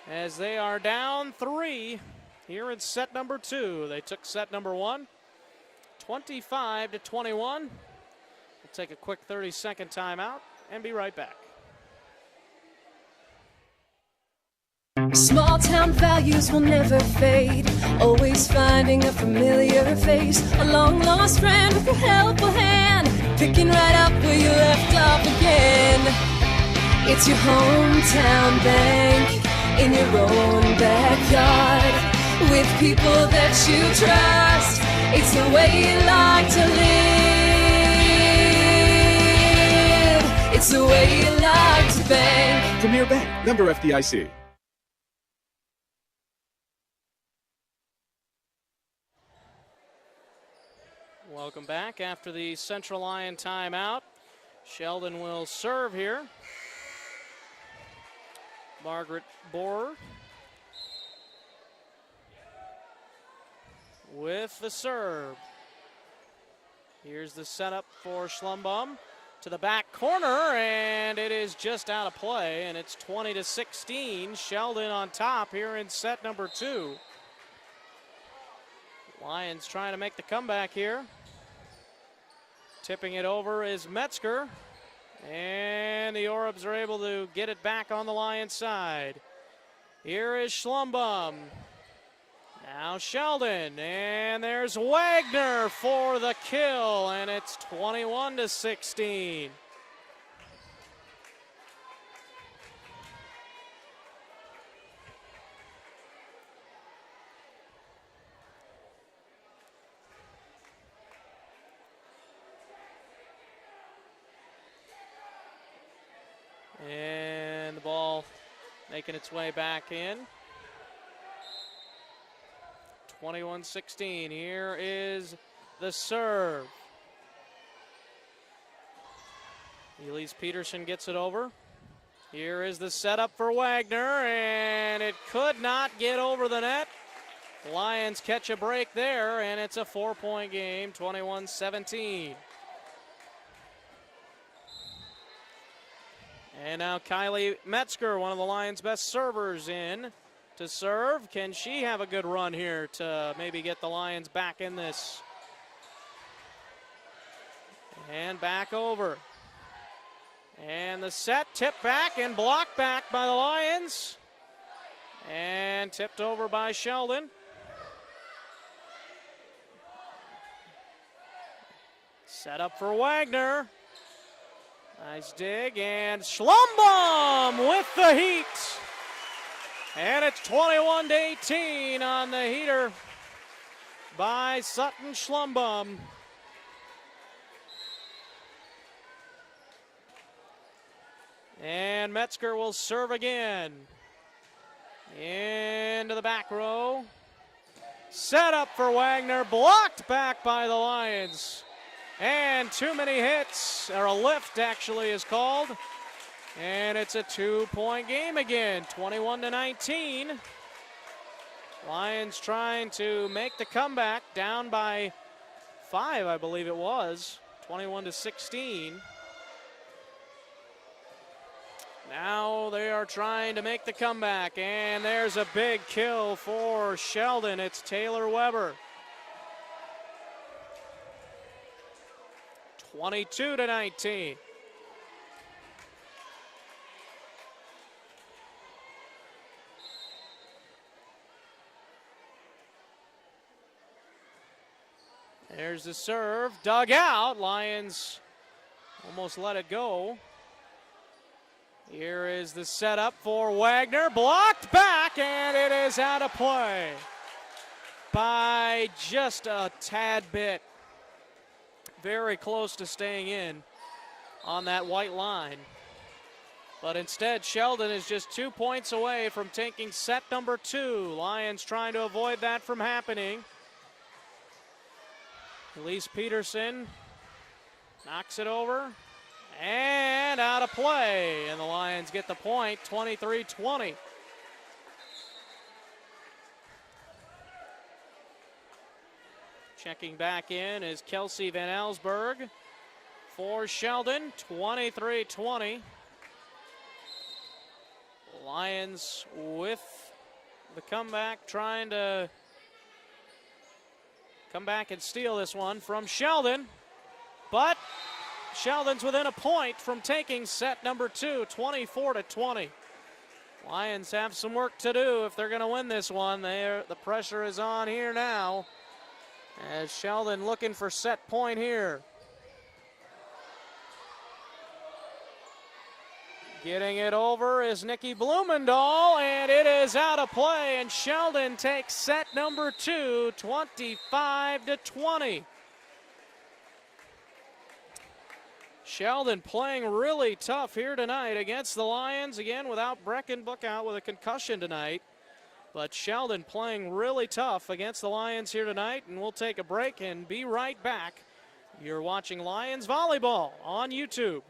as they are down 3 here in set number 2. They took set number 1, 25-21. We'll take a quick 30-second timeout and be right back. Small town values will never fade. Always finding a familiar face. A long lost friend with a helpful hand. Picking right up where you left off again. It's your hometown bank in your own backyard. With people that you trust. It's the way you like to live. It's the way you like to bank. Premier Bank, member FDIC. Welcome back after the Central Lyon timeout. Sheldon will serve here. Margaret Borer with the serve. Here's the setup for Schlumbum to the back corner, and it is just out of play, and it's 20-16. Sheldon on top here in set number 2. Lions trying to make the comeback here. Tipping it over is Metzger. And the Orbs are able to get it back on the Lions side. Here is Schlumbum. Now Sheldon, and there's Wagner for the kill, and it's 21-16. And the ball making its way back in. 21-16. Here is the serve. Elise Peterson gets it over. Here is the setup for Wagner, and it could not get over the net. Lions catch a break there, and it's a 4-point game, 21-17. And now Kylie Metzger, one of the Lions' best servers, in to serve. Can she have a good run here to maybe get the Lions back in this? And back over. And the set tipped back and blocked back by the Lions. And tipped over by Sheldon. Set up for Wagner. Nice dig, and Schlumbum with the heat. And it's 21-18 on the heater by Sutton Schlumbum. And Metzger will serve again. Into the back row. Set up for Wagner, blocked back by the Lions. And too many hits, or a lift actually is called. And it's a 2-point game again, 21-19. Lions trying to make the comeback, down by 5, I believe it was, 21-16. Now they are trying to make the comeback, and there's a big kill for Sheldon. It's Taylor Weber. 22-19. There's the serve, dug out. Lions almost let it go. Here is the setup for Wagner, blocked back, and it is out of play by just a tad bit. Very close to staying in on that white line. But instead, Sheldon is just 2 points away from taking set number 2. Lions trying to avoid that from happening. Elise Peterson knocks it over and out of play. And the Lions get the point, 23-20. Checking back in is Kelsey Van Elsberg for Sheldon, 23-20. Lions with the comeback, trying to come back and steal this one from Sheldon. But Sheldon's within a point from taking set number 2, 24-20. Lions have some work to do if they're going to win this one. The pressure is on here now, as Sheldon looking for set point here. Getting it over is Nikki Blumendahl, and it is out of play, and Sheldon takes set number 2, 25-20. Sheldon playing really tough here tonight against the Lions, again without Brecken Book out with a concussion tonight. But Sheldon playing really tough against the Lions here tonight, and we'll take a break and be right back. You're watching Lions Volleyball on YouTube.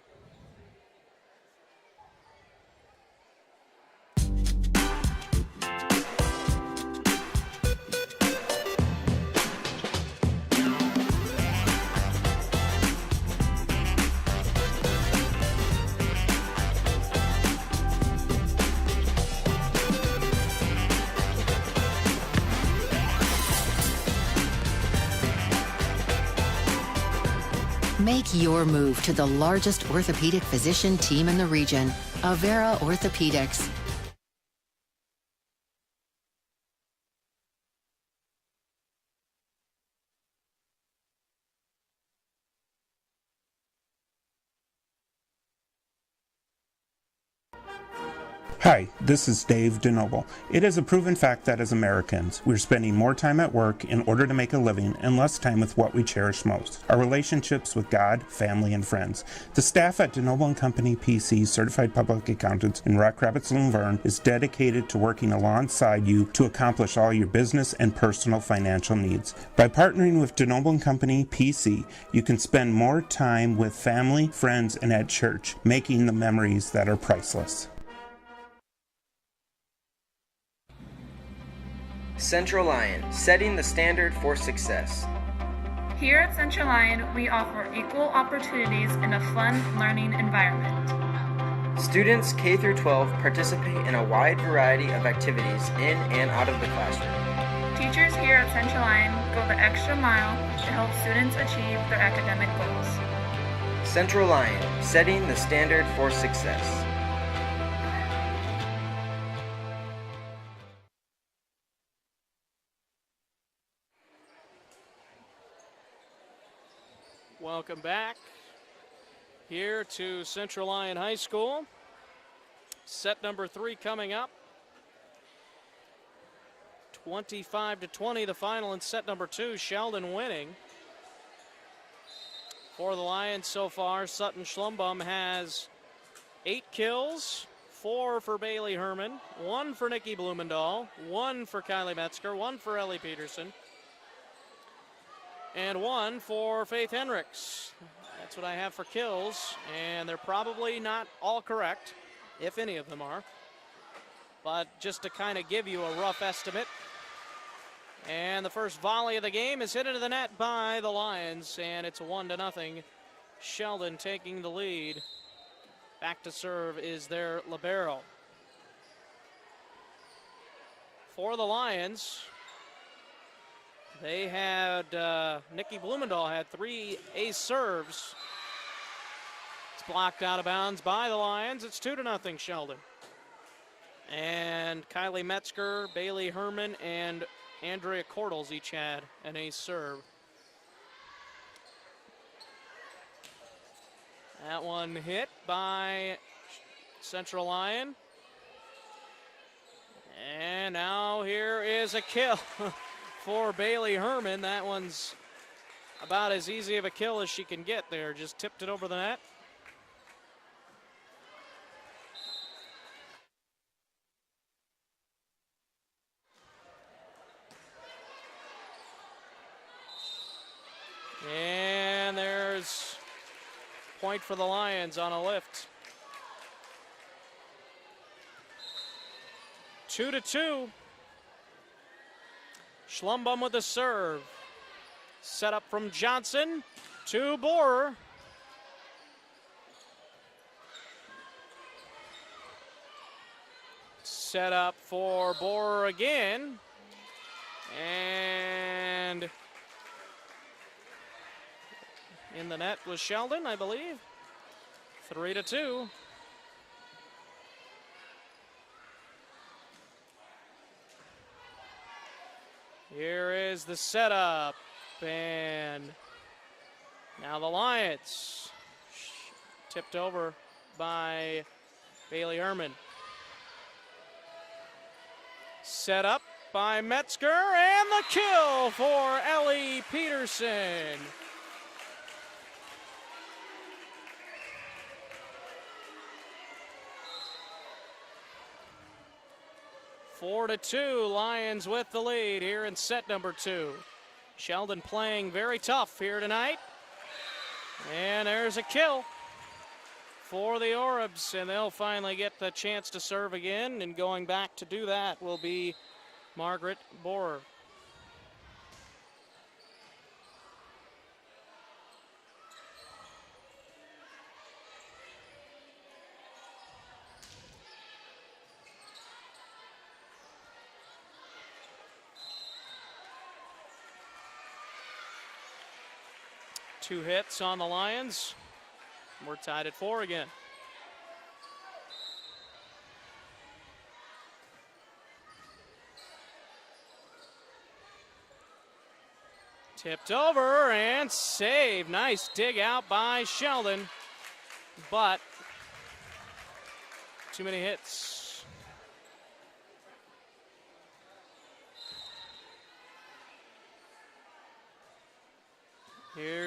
Make your move to the largest orthopedic physician team in the region, Avera Orthopedics. Hi, this is Dave DeNoble. It is a proven fact that as Americans, we're spending more time at work in order to make a living and less time with what we cherish most, our relationships with God, family, and friends. The staff at DeNoble & Company PC, Certified Public Accountants in Rock Rapids, Luverne, is dedicated to working alongside you to accomplish all your business and personal financial needs. By partnering with DeNoble & Company PC, you can spend more time with family, friends, and at church, making the memories that are priceless. Central Lyon, setting the standard for success. Here at Central Lyon, we offer equal opportunities in a fun learning environment. Students K through 12 participate in a wide variety of activities in and out of the classroom. Teachers here at Central Lyon go the extra mile to help students achieve their academic goals. Central Lyon, setting the standard for success. Welcome back here to Central Lyon High School. Set number 3 coming up. 25-20 the final in set number 2. Sheldon winning. For the Lions so far, Sutton Schlumbum has 8 kills, 4 for Bailey Herman, 1 for Nikki Blumendahl, 1 for Kylie Metzger, 1 for Ellie Peterson, and 1 for Faith Henricks. That's what I have for kills, and they're probably not all correct, if any of them are. But just to kind of give you a rough estimate. And the first volley of the game is hit into the net by the Lions, and it's a 1-0. Sheldon taking the lead. Back to serve is their libero. For the Lions, they had, Nikki Blumendahl had 3 ace serves. It's blocked out of bounds by the Lions. It's 2-0 Sheldon. And Kylie Metzger, Bailey Herman, and Andrea Cordles each had an ace serve. That one hit by Central Lyon. And now here is a kill for Bailey Herman. That one's about as easy of a kill as she can get there. Just tipped it over the net. And there's point for the Lions on a lift. 2-2. Schlumbum with the serve. Set up from Johnson to Borer. Set up for Borer again. And in the net was Sheldon, I believe. 3-2. Here is the setup, and now the Lions tipped over by Bailey Herman. Set up by Metzger, and the kill for Ellie Peterson. Four to 2, Lions with the lead here in set number 2. Sheldon playing very tough here tonight. And there's a kill for the Orbs, and they'll finally get the chance to serve again, and going back to do that will be Margaret Borer. Two hits on the Lions. We're tied at 4 again. Tipped over and saved. Nice dig out by Sheldon, but too many hits.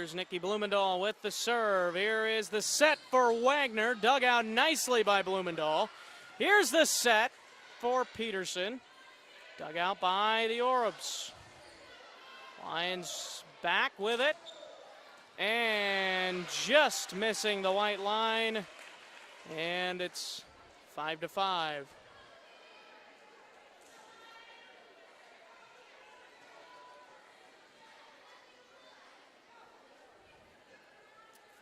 Here's Nikki Blumendahl with the serve. Here is the set for Wagner. Dug out nicely by Blumendahl. Here's the set for Peterson. Dug out by the Orbs. Lions back with it. And just missing the white line. And it's 5-5.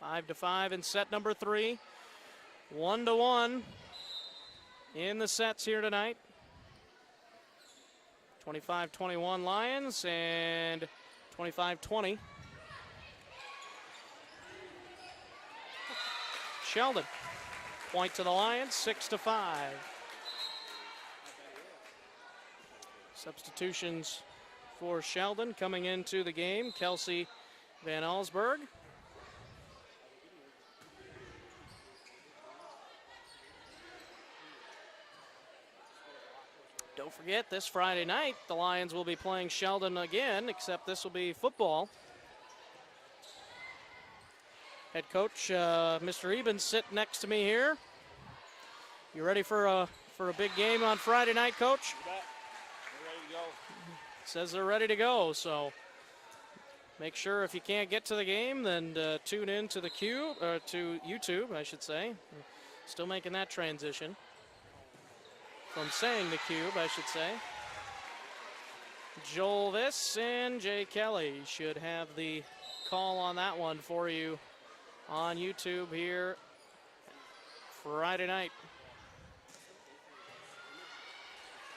Five to 5 in set number 3. 1-1 in the sets here tonight. 25-21 Lions and 25-20 Sheldon. Point to the Lions, 6-5. Substitutions for Sheldon coming into the game. Kelsey Van Allsburg. Don't forget, this Friday night, the Lions will be playing Sheldon again, except this will be football. Head coach, Mr. Eben, sit next to me here. You ready for a big game on Friday night, Coach? You bet. We're ready to go. Says they're ready to go, so make sure if you can't get to the game, then tune in to the Cube, or to YouTube, I should say. Still making that transition. From saying the Cube, I should say. Joel Viss and Jay Kelly should have the call on that one for you on YouTube here Friday night.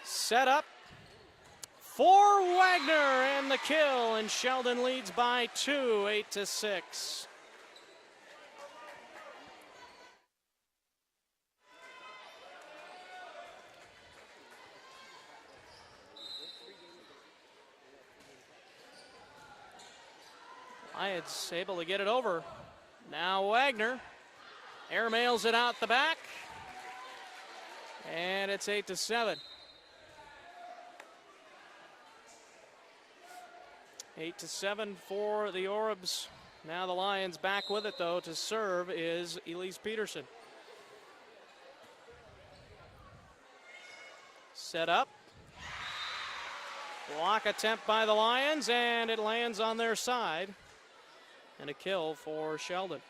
Set up for Wagner and the kill, and Sheldon leads by 2, 8-6. Lions able to get it over. Now Wagner airmails it out the back, and it's 8-7. 8-7 for the Orbs. Now the Lions back with it, though. To serve is Elise Peterson. Set up. Block attempt by the Lions, and it lands on their side. And a kill for Sheldon.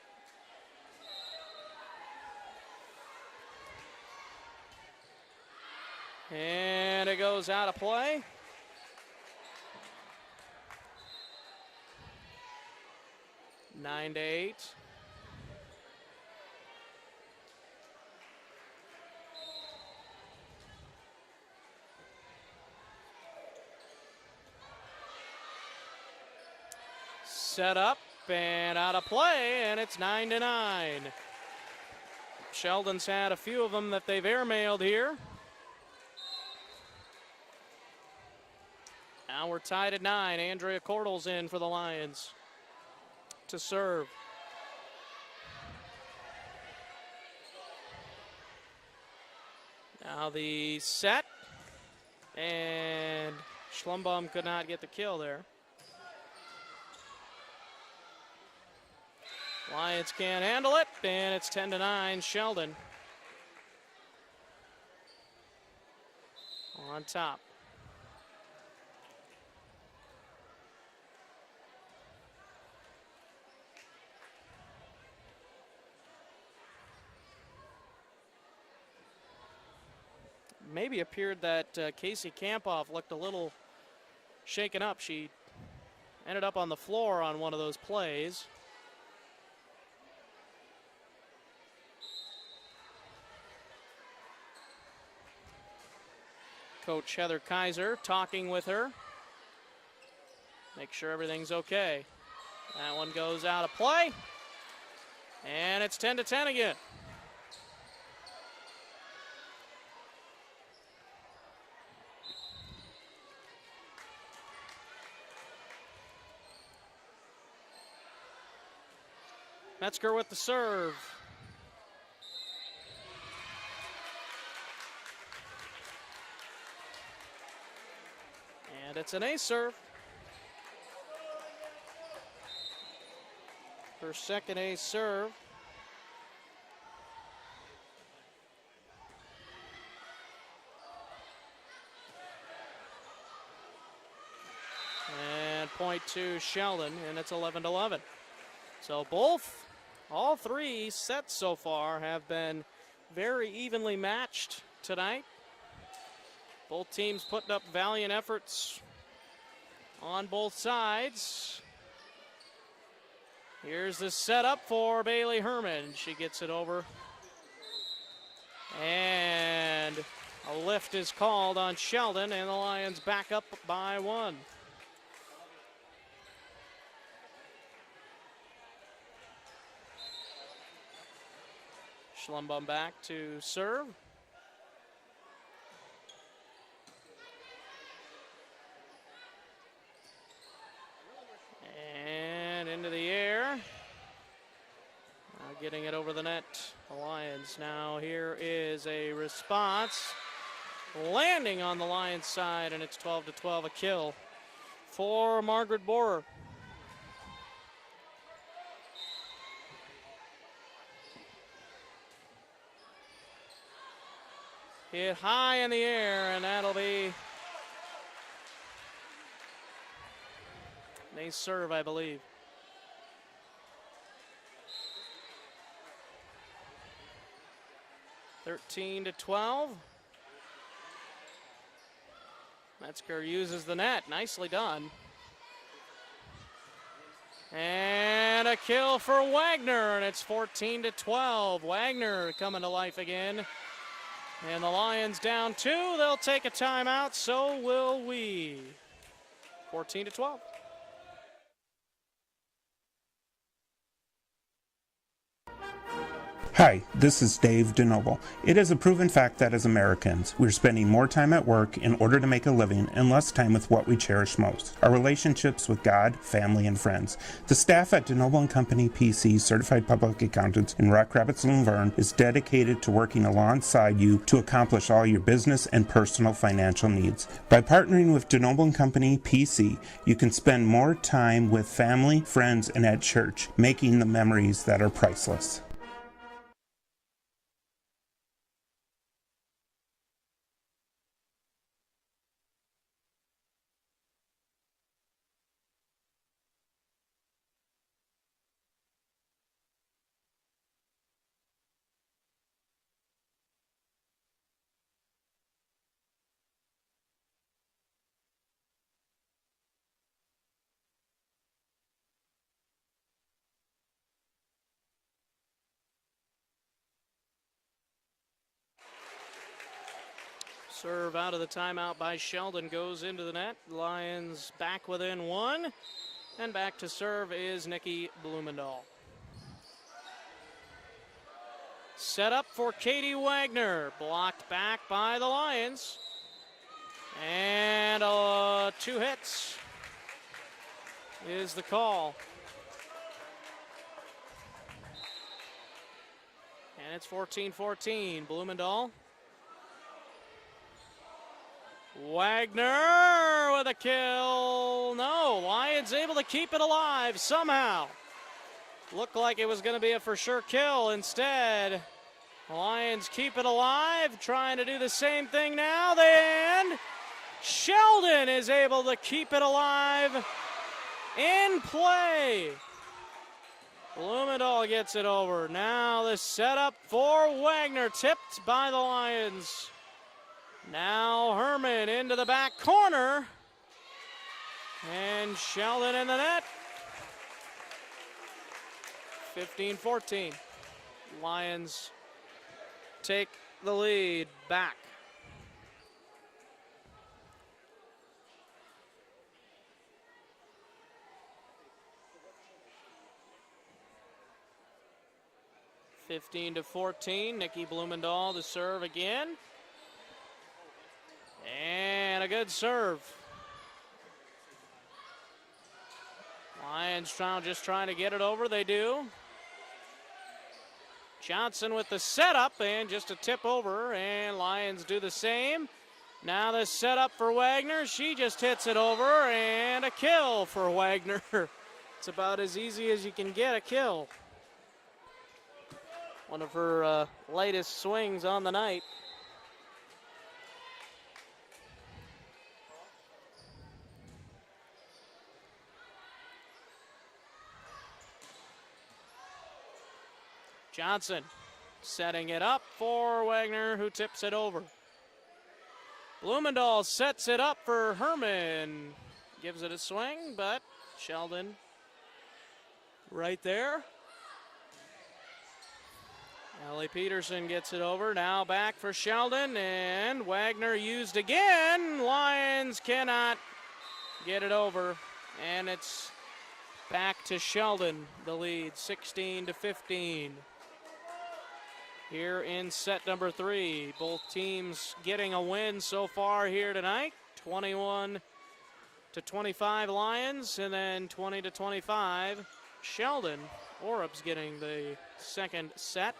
And it goes out of play. 9-8. Set up and out of play, and it's 9-9. Sheldon's had a few of them that they've airmailed here. Now we're tied at 9. Andrea Cordell's in for the Lions to serve. Now the set, and Schlumbaum could not get the kill there. Lions can't handle it, and it's 10-9 Sheldon on top. Maybe appeared that Casey Kampoff looked a little shaken up. She ended up on the floor on one of those plays. Coach Heather Kaiser talking with her. Make sure everything's okay. That one goes out of play. And it's 10-10 again. Metzger with the serve. And it's an ace serve. her second ace serve. And point to Sheldon, and it's 11-11. So all three sets so far have been very evenly matched tonight. Both teams putting up valiant efforts on both sides. Here's the setup for Bailey Herman. She gets it over. And a lift is called on Sheldon, and the Lions back up by 1. Schlumbum back to serve. And into the air. Getting it over the net. The Lions now. Here is a response. Landing on the Lions side, and it's 12-12, a kill for Margaret Borer. Hit high in the air, and that'll be an ace serve, I believe. (13-12). Metzger uses the net. Nicely done. And a kill for Wagner, and it's 14-12. Wagner coming to life again. And the Lions down 2. They'll take a timeout, so will we. 14-12. Hi, this is Dave DeNoble. It is a proven fact that as Americans, we're spending more time at work in order to make a living and less time with what we cherish most, our relationships with God, family, and friends. The staff at DeNoble & Company PC, Certified Public Accountants in Rock Rapids and Laverne, is dedicated to working alongside you to accomplish all your business and personal financial needs. By partnering with DeNoble & Company PC, you can spend more time with family, friends, and at church, making the memories that are priceless. Serve out of the timeout by Sheldon goes into the net. Lions back within 1. And back to serve is Nikki Blumendahl. Set up for Katie Wagner. Blocked back by the Lions. And 2 hits is the call. And it's 14-14. Blumendahl. Wagner with a kill. No, Lions able to keep it alive somehow. Looked like it was going to be a for sure kill. Instead, Lions keep it alive, trying to do the same thing now. And Sheldon is able to keep it alive in play. Blumendahl gets it over. Now the setup for Wagner, tipped by the Lions. Now Herman into the back corner. And Sheldon in the net. 15-14. Lions take the lead back. (15-14). Nikki Blumendahl to serve again. And a good serve. Lions just trying to get it over. They do. Johnson with the setup and just a tip over. And Lions do the same. Now the setup for Wagner. She just hits it over and a kill for Wagner. It's about as easy as you can get a kill. One of her latest swings on the night. Johnson setting it up for Wagner, who tips it over. Blumendahl sets it up for Herman. Gives it a swing, but Sheldon right there. Ellie Peterson gets it over. Now back for Sheldon, and Wagner used again. Lions cannot get it over, and it's back to Sheldon, the lead, 16-15. Here in set number 3, both teams getting a win so far here tonight. 21-25 Lions, and then 20-25 Sheldon. Orup's getting the second set.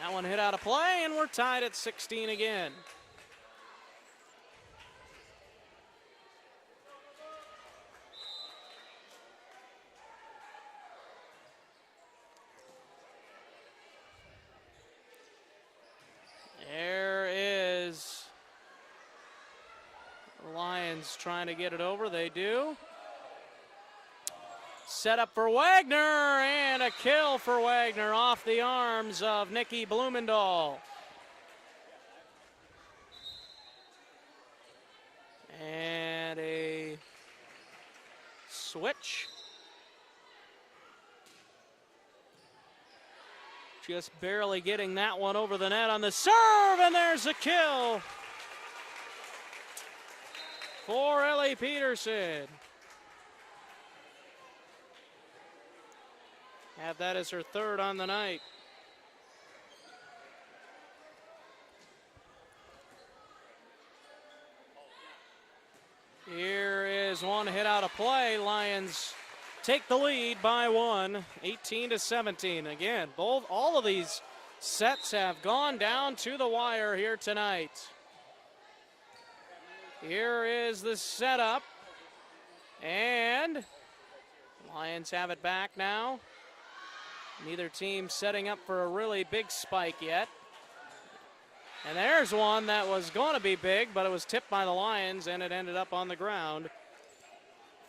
That one hit out of play, and we're tied at 16 again. There is the Lions trying to get it over. They do. Set up for Wagner, and a kill for Wagner off the arms of Nikki Blumendahl. And a switch. Just barely getting that one over the net on the serve, and there's a kill for Ellie Peterson. Have that as her third on the night. Here is one hit out of play. Lions take the lead by 1, 18-17. Again, all of these sets have gone down to the wire here tonight. Here is the setup, and Lions have it back now. Neither team setting up for a really big spike yet. And there's one that was going to be big, but it was tipped by the Lions, and it ended up on the ground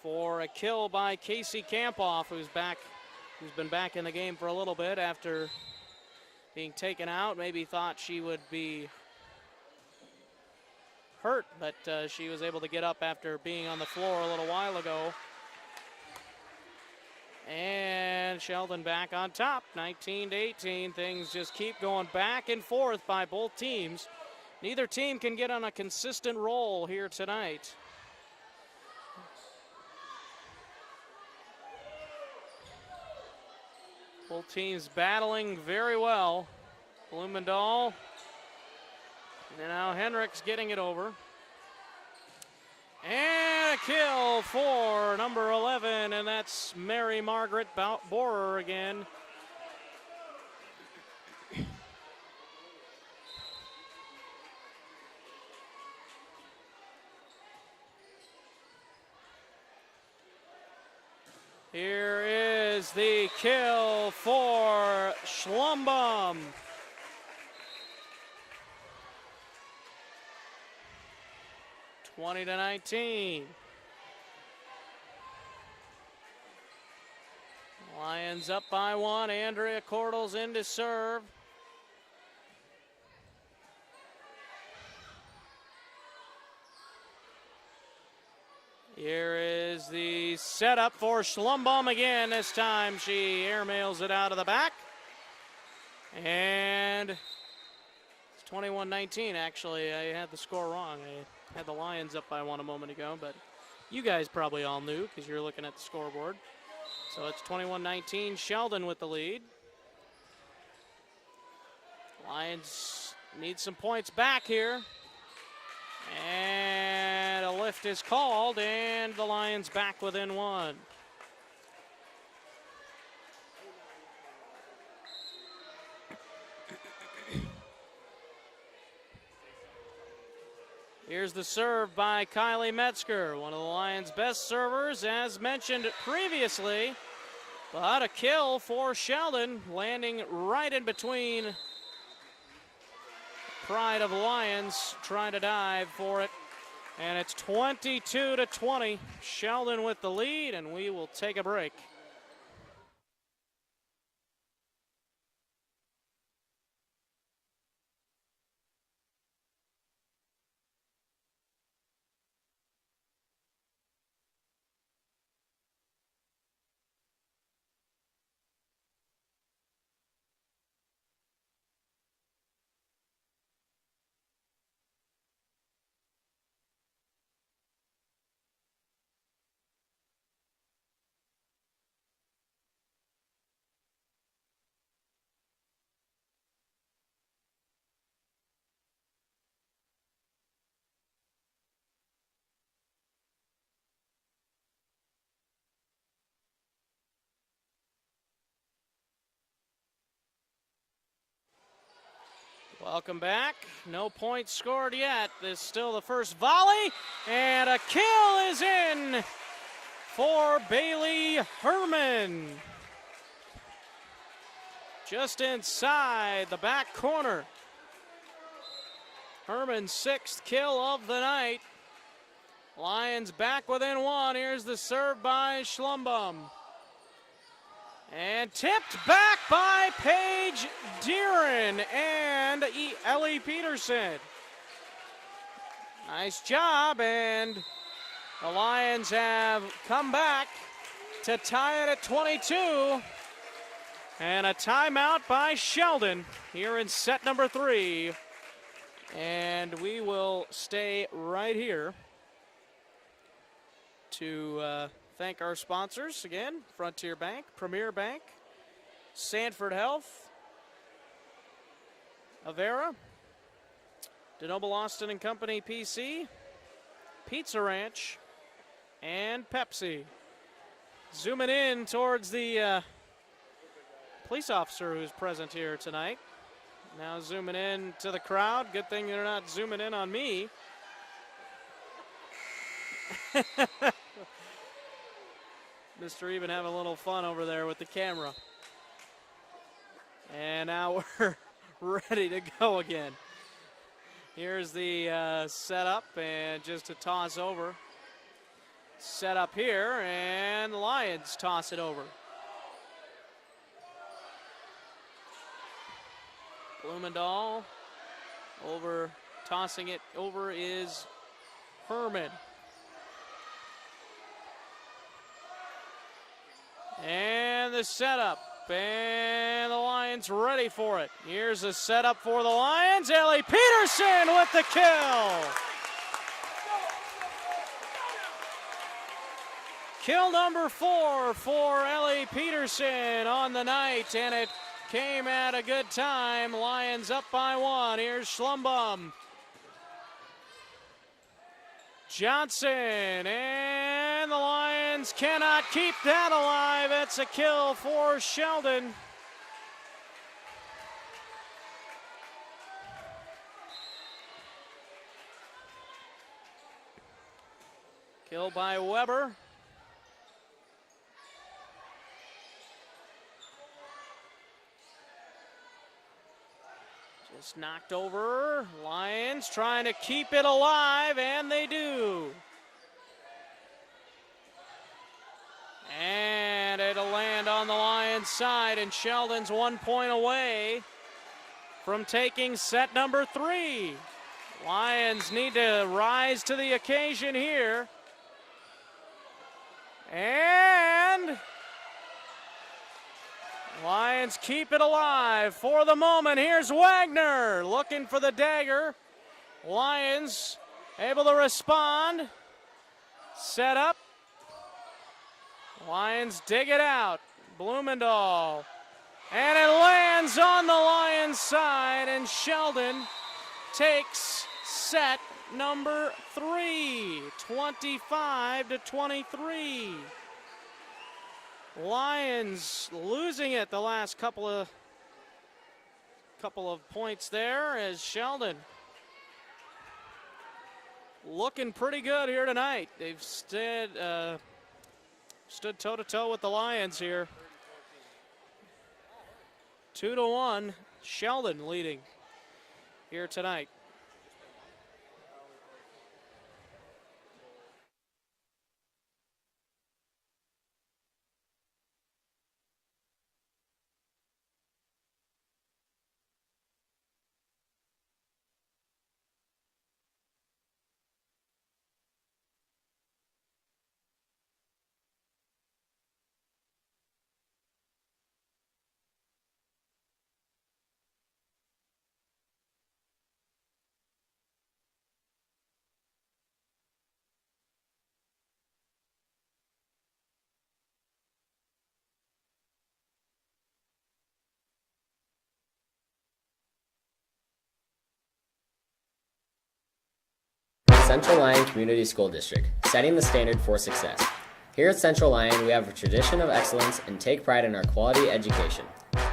for a kill by Casey Kampoff, who's been back in the game for a little bit after being taken out. Maybe thought she would be hurt, but she was able to get up after being on the floor a little while ago. And Sheldon back on top, 19-18. Things just keep going back and forth by both teams. Neither team can get on a consistent roll here tonight. Both teams battling very well. Blumendahl, and now Henrik's getting it over. And a kill for number 11, and that's Mary Margaret Borer again. Here is the kill for Schlumbum. (20 to 19). Lions up by 1. Andrea Cordles in to serve. Here is the setup for Schlumbum again. This time she airmails it out of the back. And it's 21-19. Actually, I had the score wrong. I had the Lions up by 1 a moment ago, but you guys probably all knew because you're looking at the scoreboard. So it's 21-19, Sheldon with the lead. Lions need some points back here. And a lift is called, and the Lions back within 1. Here's the serve by Kylie Metzger, one of the Lions' best servers, as mentioned previously. But a kill for Sheldon, landing right in between pride of Lions, trying to dive for it. And it's 22-20. Sheldon with the lead, and we will take a break. Welcome back. No points scored yet. This is still the first volley, and a kill is in for Bailey Herman. Just inside the back corner. Herman's 6th kill of the night. Lions back within 1. Here's the serve by Schlumbum. And tipped back by Paige Deeren and Ellie Peterson. Nice job, and the Lions have come back to tie it at 22. And a timeout by Sheldon here in set number 3. And we will stay right here to thank our sponsors again: Frontier Bank, Premier Bank, Sanford Health, Avera, DeNoble Austin and Company PC, Pizza Ranch, and Pepsi. Zooming in towards the police officer who's present here tonight. Now zooming in to the crowd. Good thing they're not zooming in on me. Mr. Even having a little fun over there with the camera. And now we're ready to go again. Here's the setup, and just a toss over. Set up here, and the Lions toss it over. Blumendahl over, tossing it over is Herman. And the setup, and the Lions ready for it. Here's a setup for the Lions. Ellie Peterson with the kill. Kill number 4 for Ellie Peterson on the night, and it came at a good time. Lions up by 1. Here's Schlumbum. Johnson, and the Lions cannot keep that alive. It's a kill for Sheldon. Kill by Weber. Just knocked over. Lions trying to keep it alive, and they do. And it'll land on the Lions side, and Sheldon's 1 point away from taking set number 3. Lions need to rise to the occasion here. And Lions keep it alive for the moment. Here's Wagner looking for the dagger. Lions able to respond. Set up. Lions dig it out. Blumendahl. And it lands on the Lions side, and Sheldon takes set number 3, 25-23. Lions losing it the last couple of points there, as Sheldon looking pretty good here tonight. They've stood toe-to-toe with the Lions here. 2-1, Sheldon leading here tonight. Central Lyon Community School District, setting the standard for success. Here at Central Lyon, we have a tradition of excellence and take pride in our quality education.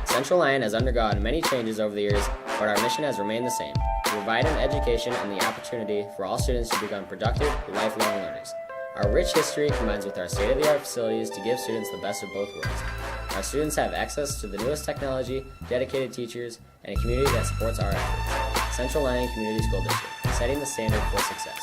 Central Lyon has undergone many changes over the years, but our mission has remained the same: to provide an education and the opportunity for all students to become productive, lifelong learners. Our rich history combines with our state-of-the-art facilities to give students the best of both worlds. Our students have access to the newest technology, dedicated teachers, and a community that supports our efforts. Central Lyon Community School District, setting the standard for success.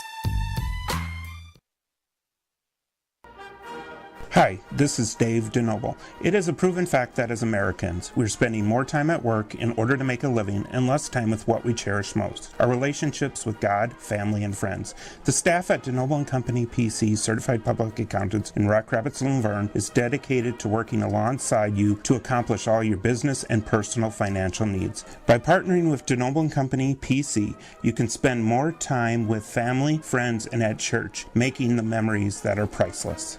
Hi, this is Dave DeNoble. It is a proven fact that as Americans, we're spending more time at work in order to make a living and less time with what we cherish most, our relationships with God, family, and friends. The staff at DeNoble & Company PC, Certified Public Accountants in Rock Rapids and Laverne, is dedicated to working alongside you to accomplish all your business and personal financial needs. By partnering with DeNoble & Company PC, you can spend more time with family, friends, and at church, making the memories that are priceless.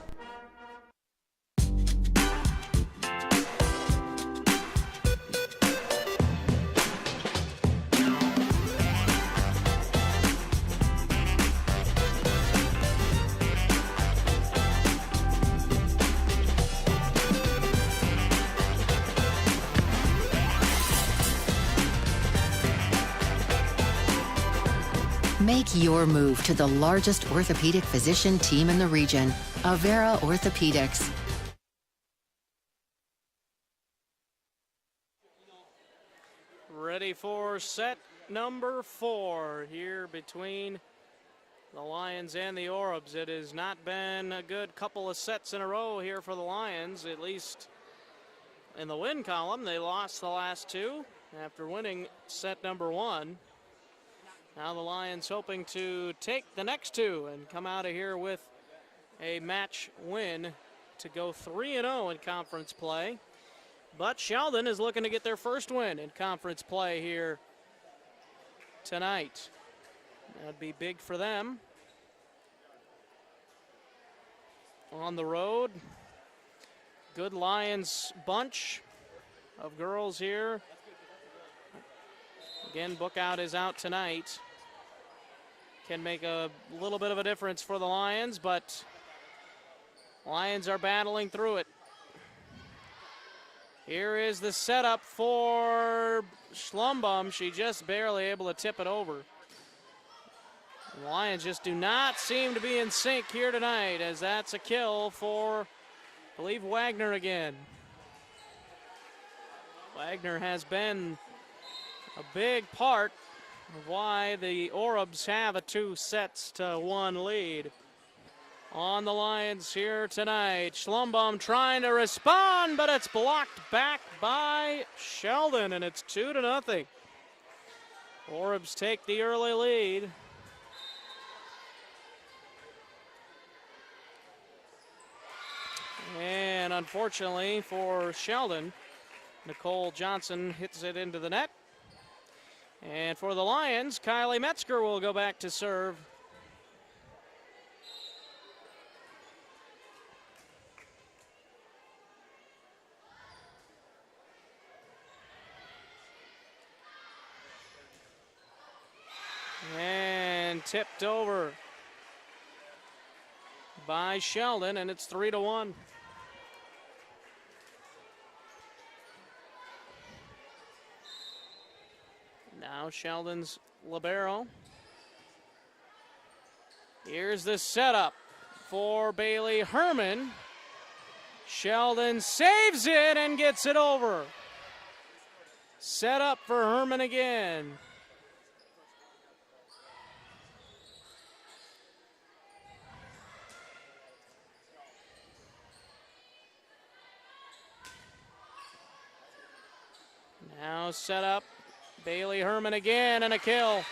Make your move to the largest orthopedic physician team in the region, Avera Orthopedics. Ready for set number 4 here between the Lions and the Orbs. It has not been a good couple of sets in a row here for the Lions, at least in the win column. They lost the last 2 after winning set number 1. Now the Lions hoping to take the next 2 and come out of here with a match win to go 3-0 in conference play. But Sheldon is looking to get their first win in conference play here tonight. That'd be big for them. On the road, good Lions bunch of girls here. Again, Bookout is out tonight. Can make a little bit of a difference for the Lions, but Lions are battling through it. Here is the setup for Schlumbum. She just barely able to tip it over. The Lions just do not seem to be in sync here tonight, as that's a kill for, I believe, Wagner again. Wagner has been a big part of why the Orbs have a 2-1 lead on the Lions here tonight. Schlumbum trying to respond, but it's blocked back by Sheldon, and it's 2-0. Orbs take the early lead. And unfortunately for Sheldon, Nicole Johnson hits it into the net. And for the Lions, Kylie Metzger will go back to serve. And tipped over by Sheldon, and it's 3-1. Now Sheldon's libero. Here's the setup for Bailey Herman. Sheldon saves it and gets it over. Set up for Herman again. Now set up Bailey Herman again and a kill.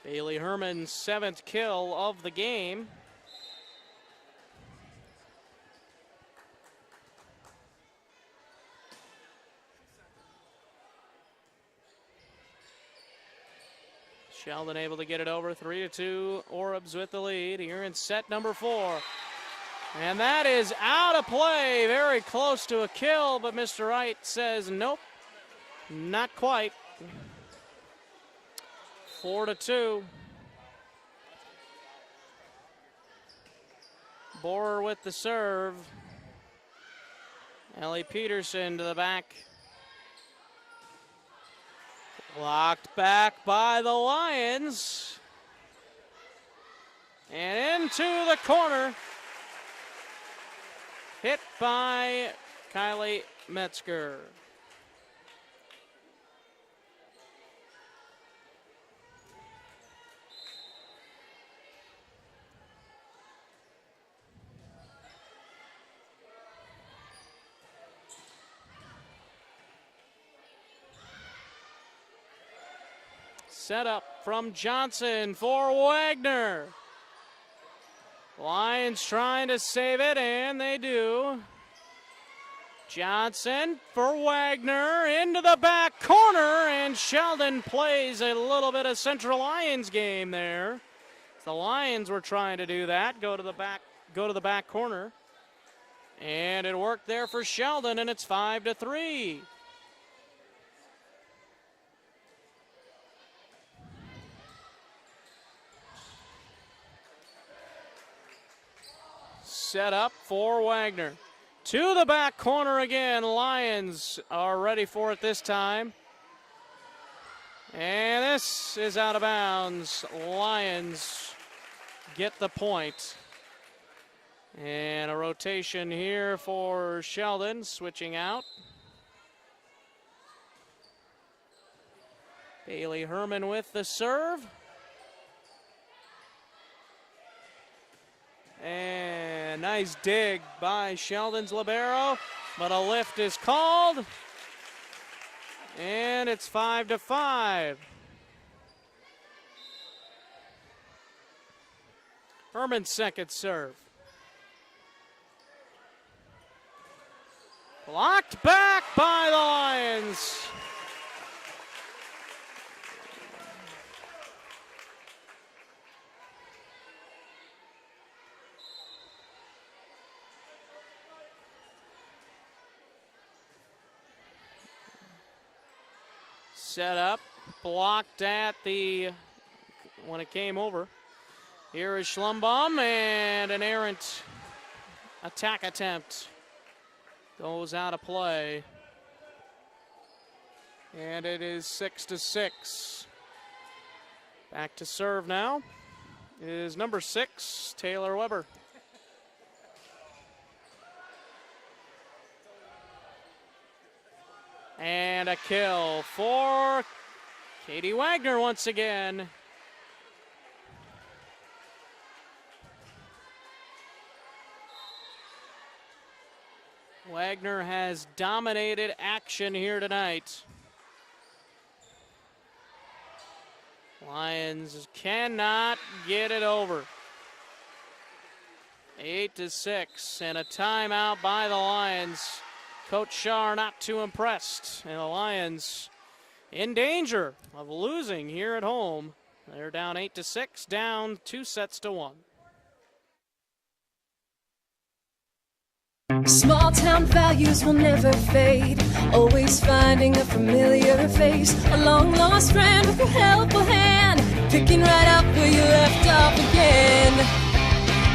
Bailey Herman's 7th kill of the game. Sheldon able to get it over, 3-2. Orbs with the lead here in set number 4. And that is out of play, very close to a kill, but Mr. Wright says nope, not quite. 4-2. Borer with the serve. Ellie Peterson to the back. Blocked back by the Lions. And into the corner. Hit by Kylie Metzger. Set up from Johnson for Wagner. Lions trying to save it, and they do. Johnson for Wagner into the back corner, and Sheldon plays a little bit of Central Lions game there. The Lions were trying to do that, go to the back corner. And it worked there for Sheldon, and it's 5-3. Set up for Wagner. To the back corner again. Lions are ready for it this time. And this is out of bounds. Lions get the point. And a rotation here for Sheldon, switching out. Bailey Herman with the serve. And nice dig by Sheldon's libero, but a lift is called. And it's 5-5. Herman's second serve. Blocked back by the Lions. Set up, blocked at when it came over. Here is Schlumbaum, and an errant attack attempt goes out of play. And it is 6-6. Back to serve now is number 6, Taylor Weber. And a kill for Katie Wagner once again. Wagner has dominated action here tonight. Lions cannot get it over. 8-6, and a timeout by the Lions. Coach Shar not too impressed, and the Lions in danger of losing here at home. They're down 8-6, down 2-1. Small town values will never fade. Always finding a familiar face. A long lost friend with a helpful hand. Picking right up where you left off again.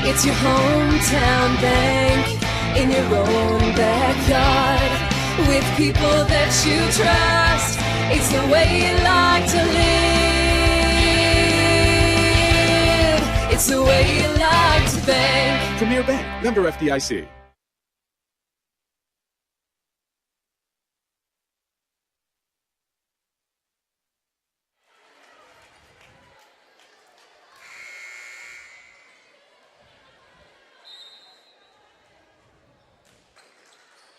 It's your hometown bank in your own backyard. With with people that you trust. It's the way you like to live. It's the way you like to think. Premier Bank, member FDIC.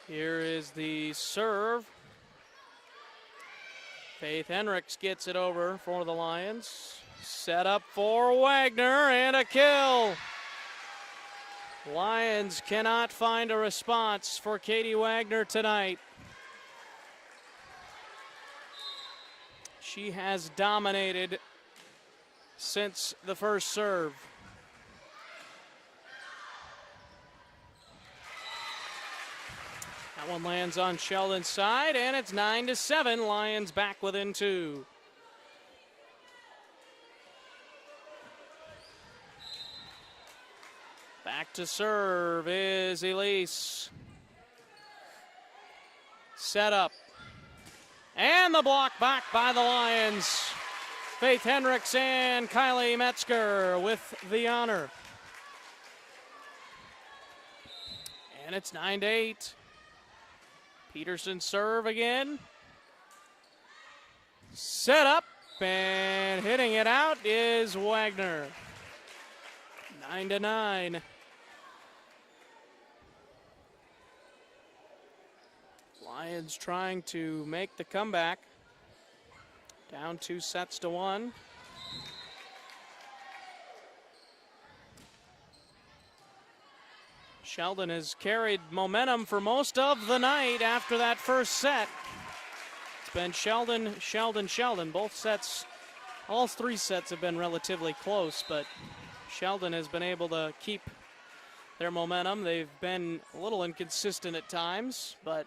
Here is the serve. Faith Henricks gets it over for the Lions. Set up for Wagner and a kill. Lions cannot find a response for Katie Wagner tonight. She has dominated since the first serve. That one lands on Sheldon's side, and it's 9-7. Lions back within 2. Back to serve is Elise. Set up. And the block back by the Lions. Faith Henricks and Kylie Metzger with the honor. And it's 9-8. Peterson serve again. Set up and hitting it out is Wagner. 9-9. Lions trying to make the comeback. Down 2-1. Sheldon has carried momentum for most of the night after that first set. It's been Sheldon, Sheldon, Sheldon. Both sets, all 3 sets have been relatively close, but Sheldon has been able to keep their momentum. They've been a little inconsistent at times, but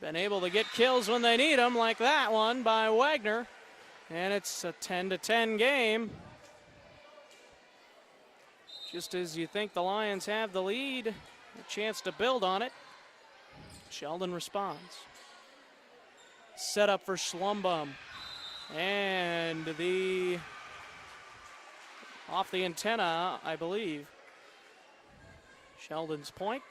been able to get kills when they need them, like that one by Wagner. And it's a 10-10 game. Just as you think the Lions have the lead, a chance to build on it. Sheldon responds. Set up for Schlumbum. And the off the antenna, I believe. Sheldon's point.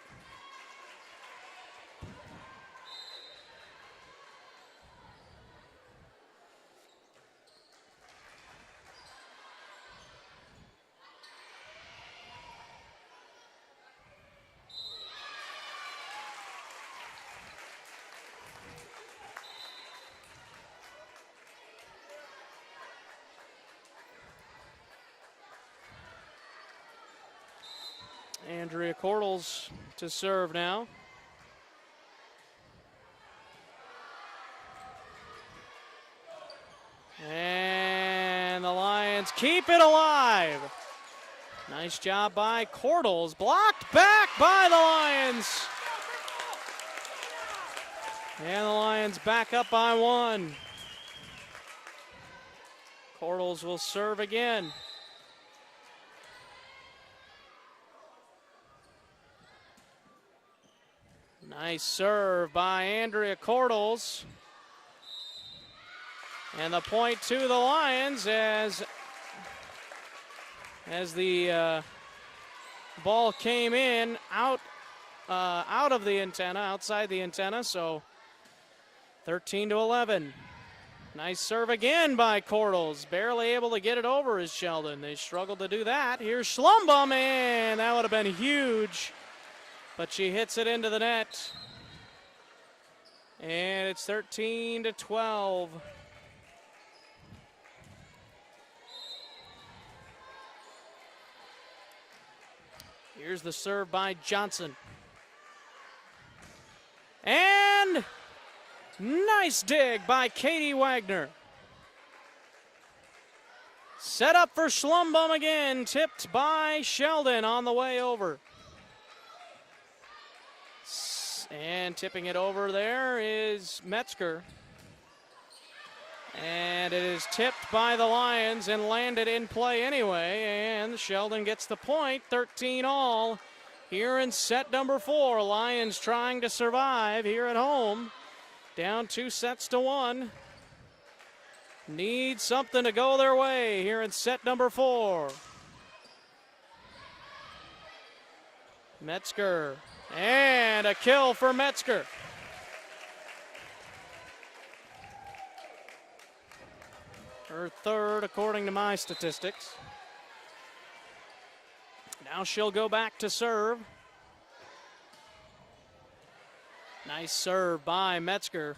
Andrea Cordles to serve now. And the Lions keep it alive. Nice job by Cordles. Blocked back by the Lions. And the Lions back up by 1. Cordles will serve again. Nice serve by Andrea Cordles. And the point to the Lions as the ball came in out of the antenna, outside the antenna, so 13-11. Nice serve again by Cordles. Barely able to get it over as Sheldon. They struggled to do that. Here's Schlumbum, and that would have been huge. But she hits it into the net. And it's 13-12. Here's the serve by Johnson. And nice dig by Katie Wagner. Set up for Schlumbum again, tipped by Sheldon on the way over. And tipping it over there is Metzger. And it is tipped by the Lions and landed in play anyway. And Sheldon gets the point, 13 all. here in set number 4. Lions trying to survive here at home. Down 2-1. Need something to go their way here in set number 4. Metzger, and a kill for Metzger. Her third, according to my statistics. Now she'll go back to serve. Nice serve by Metzger.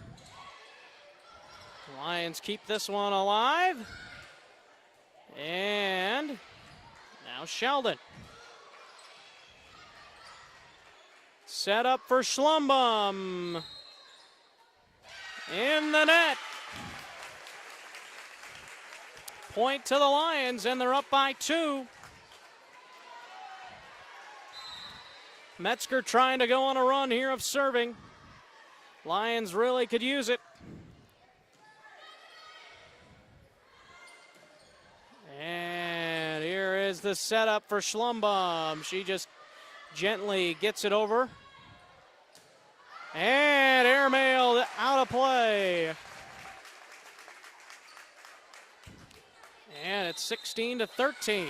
Lions keep this one alive. And now Sheldon. Set up for Schlumbum. In the net. Point to the Lions, and they're up by 2. Metzger trying to go on a run here of serving. Lions really could use it. And here is the setup for Schlumbum. She just gently gets it over. And airmailed out of play. And it's 16-13.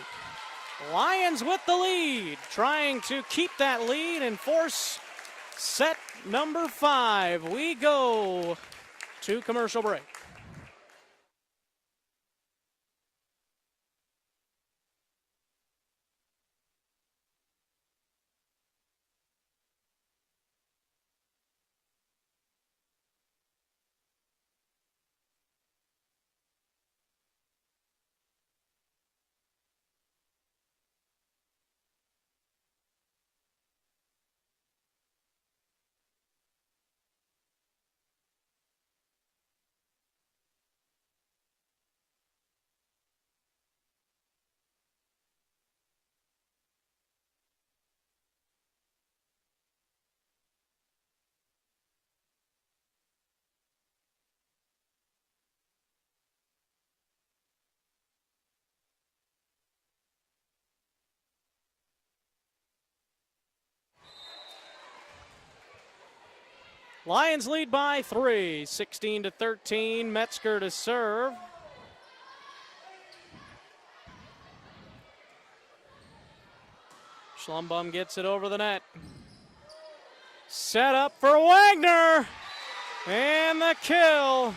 Lions with the lead, trying to keep that lead and force set number 5. We go to commercial break. Lions lead by 3, 16-13. Metzger to serve. Schlumbum gets it over the net. Set up for Wagner. And the kill.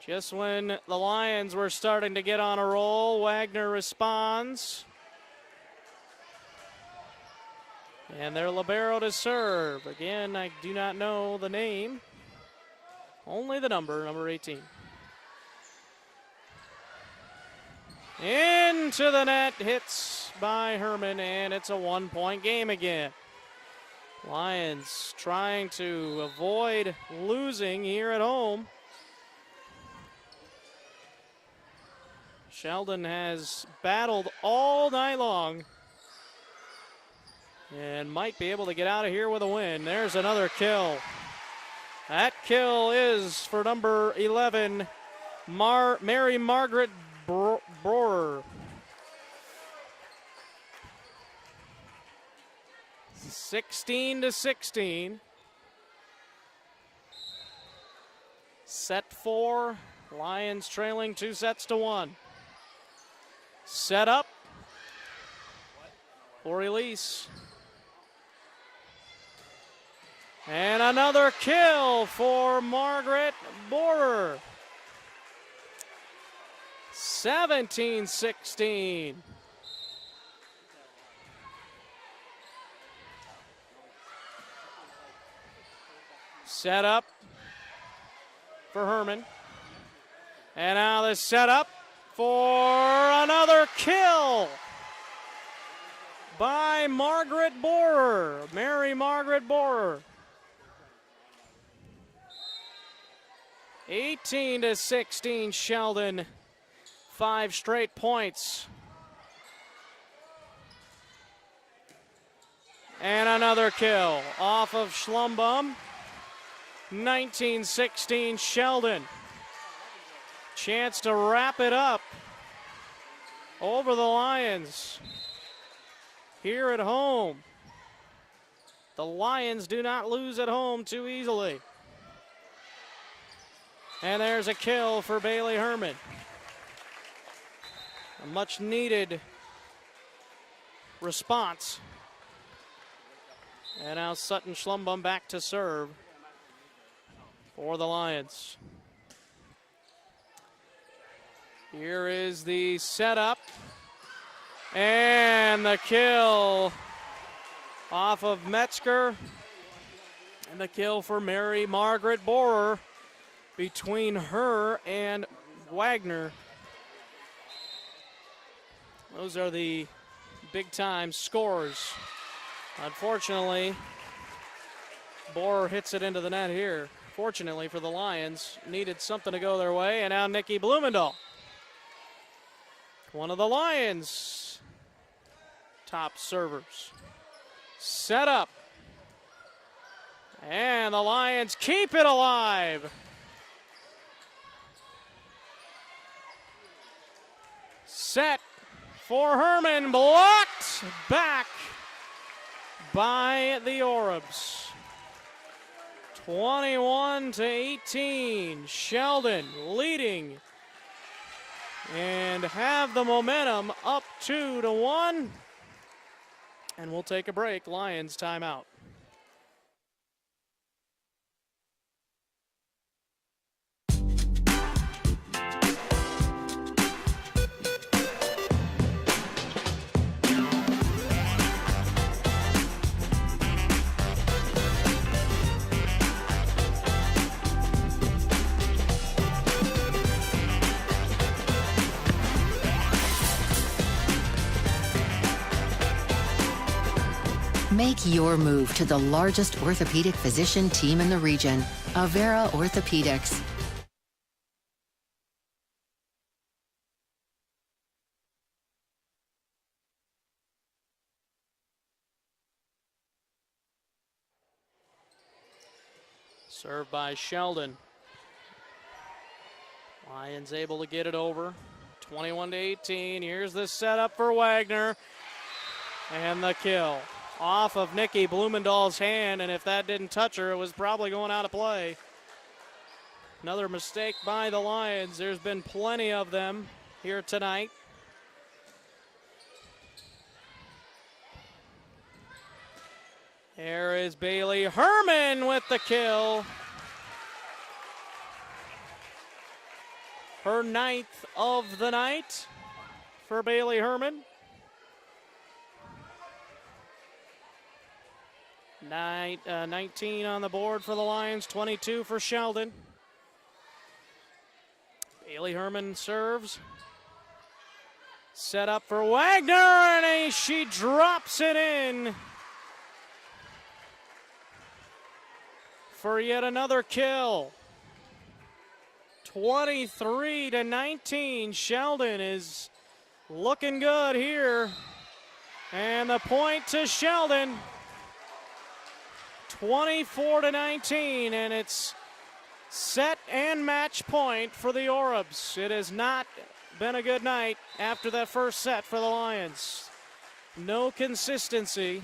Just when the Lions were starting to get on a roll, Wagner responds. And their libero to serve. Again, I do not know the name. Only the number 18. Into the net, hits by Herman, and it's a 1-point game again. Lions trying to avoid losing here at home. Sheldon has battled all night long and might be able to get out of here with a win. There's another kill. That kill is for number 11, Mary Margaret Borer. 16-16. Set 4, Lions trailing 2-1. Set up for release. And another kill for Margaret Borer. 17-16. Set up for Herman. And now the setup for another kill by Margaret Borer, Mary Margaret Borer. 18-16 Sheldon, 5 straight points. And another kill off of Schlumbum. 19-16 Sheldon. Chance to wrap it up over the Lions here at home. The Lions do not lose at home too easily. And there's a kill for Bailey Herman. A much needed response. And now Sutton Schlumbum back to serve for the Lions. Here is the setup. And the kill off of Metzger. And the kill for Mary Margaret Borer between her and Wagner. Those are the big-time scores. Unfortunately, Borer hits it into the net here. Fortunately for the Lions, needed something to go their way, and now Nikki Blumendahl. One of the Lions' top servers. Set up. And the Lions keep it alive. Set for Herman, blocked back by the Orbs. 21-18, Sheldon leading and have the momentum up 2-1. And we'll take a break. Lions timeout. Make your move to the largest orthopedic physician team in the region, Avera Orthopedics. Served by Sheldon. Lions able to get it over. 21-18. Here's the setup for Wagner. And the kill. Off of Nikki Blumendahl's hand, and if that didn't touch her, it was probably going out of play. Another mistake by the Lions. There's been plenty of them here tonight. There is Bailey Herman with the kill. Her 9th of the night for Bailey Herman. 19 on the board for the Lions, 22 for Sheldon. Bailey Herman serves. Set up for Wagner, and she drops it in for yet another kill. 23-19. Sheldon is looking good here. And the point to Sheldon. 24-19, and it's set and match point for the Orbs. It has not been a good night after that first set for the Lions. No consistency.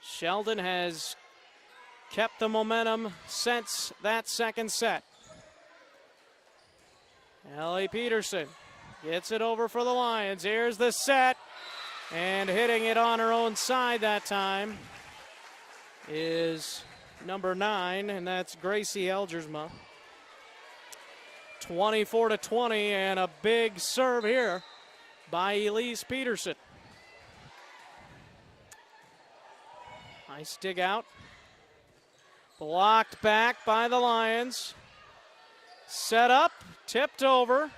Sheldon has kept the momentum since that second set. Ellie Peterson gets it over for the Lions. Here's the set. And hitting it on her own side that time is number 9, and that's Gracie Elgersma. 24-20, and a big serve here by Elise Peterson. Nice dig out. Blocked back by the Lions. Set up, tipped over.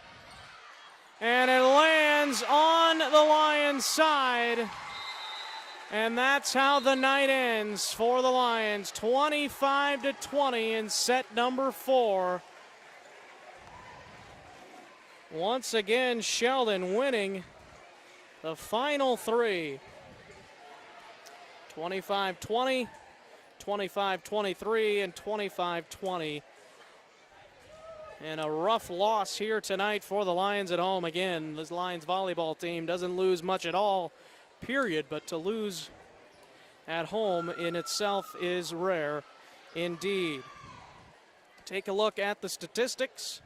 And it lands on the Lions' side. And that's how the night ends for the Lions. 25-20 in set number 4. Once again, Sheldon winning the final 3. 25-20, 25-23, and 25-20. And a rough loss here tonight for the Lions at home. Again, this Lions volleyball team doesn't lose much at all, period, but to lose at home in itself is rare indeed. Take a look at the statistics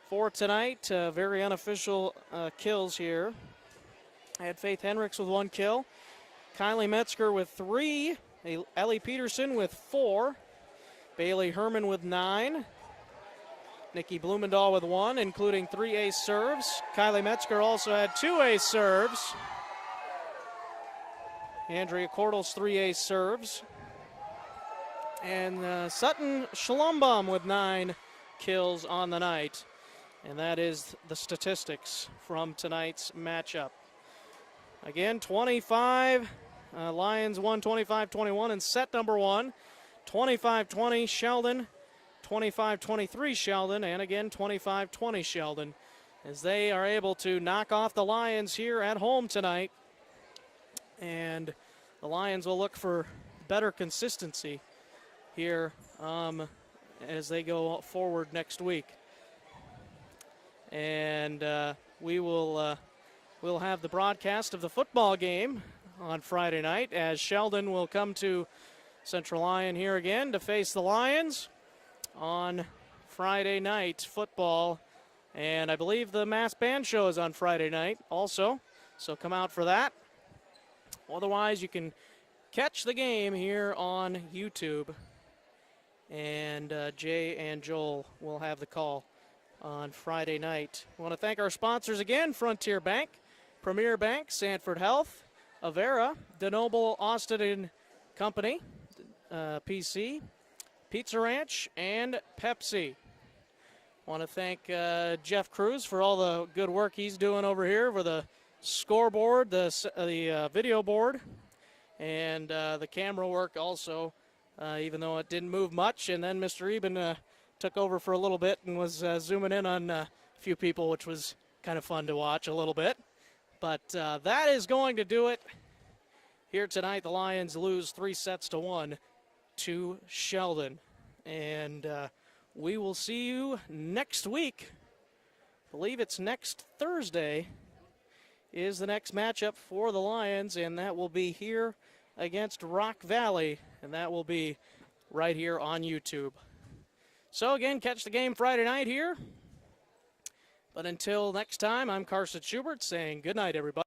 for tonight. Very unofficial kills here. I had Faith Henricks with 1 kill, Kylie Metzger with 3, Ellie Peterson with 4, Bailey Herman with 9, Nikki Blumendahl with 1, including 3 ace serves. Kylie Metzger also had 2 ace serves. Andrea Cordles 3 ace serves. And Sutton Schlumbaum with 9 kills on the night. And that is the statistics from tonight's matchup. Again, 25, Lions won 25-21 in set number 1. 25-20 Sheldon, 25-23 Sheldon, and again 25-20 Sheldon, as they are able to knock off the Lions here at home tonight. And the Lions will look for better consistency here as they go forward next week. And we'll have the broadcast of the football game on Friday night, as Sheldon will come to Central Lyon here again to face the Lions on Friday night football. And I believe the mass band show is on Friday night also, so come out for that. Otherwise, you can catch the game here on YouTube, and Jay and Joel will have the call on Friday night. I want to thank our sponsors again: Frontier Bank, Premier Bank, Sanford Health, Avera, DeNoble Austin and Company, PC, Pizza Ranch, and Pepsi. I want to thank Jeff Cruz for all the good work he's doing over here for the scoreboard, the video board, and the camera work also, even though it didn't move much. And then Mr. Eben took over for a little bit and was zooming in on a few people, which was kind of fun to watch a little bit. But that is going to do it here tonight. The Lions lose 3-1 to Sheldon. And we will see you next week. I believe it's next Thursday is the next matchup for the Lions, and that will be here against Rock Valley, and that will be right here on YouTube. So again, catch the game Friday night here. But until next time, I'm Carson Schubert saying good night, everybody.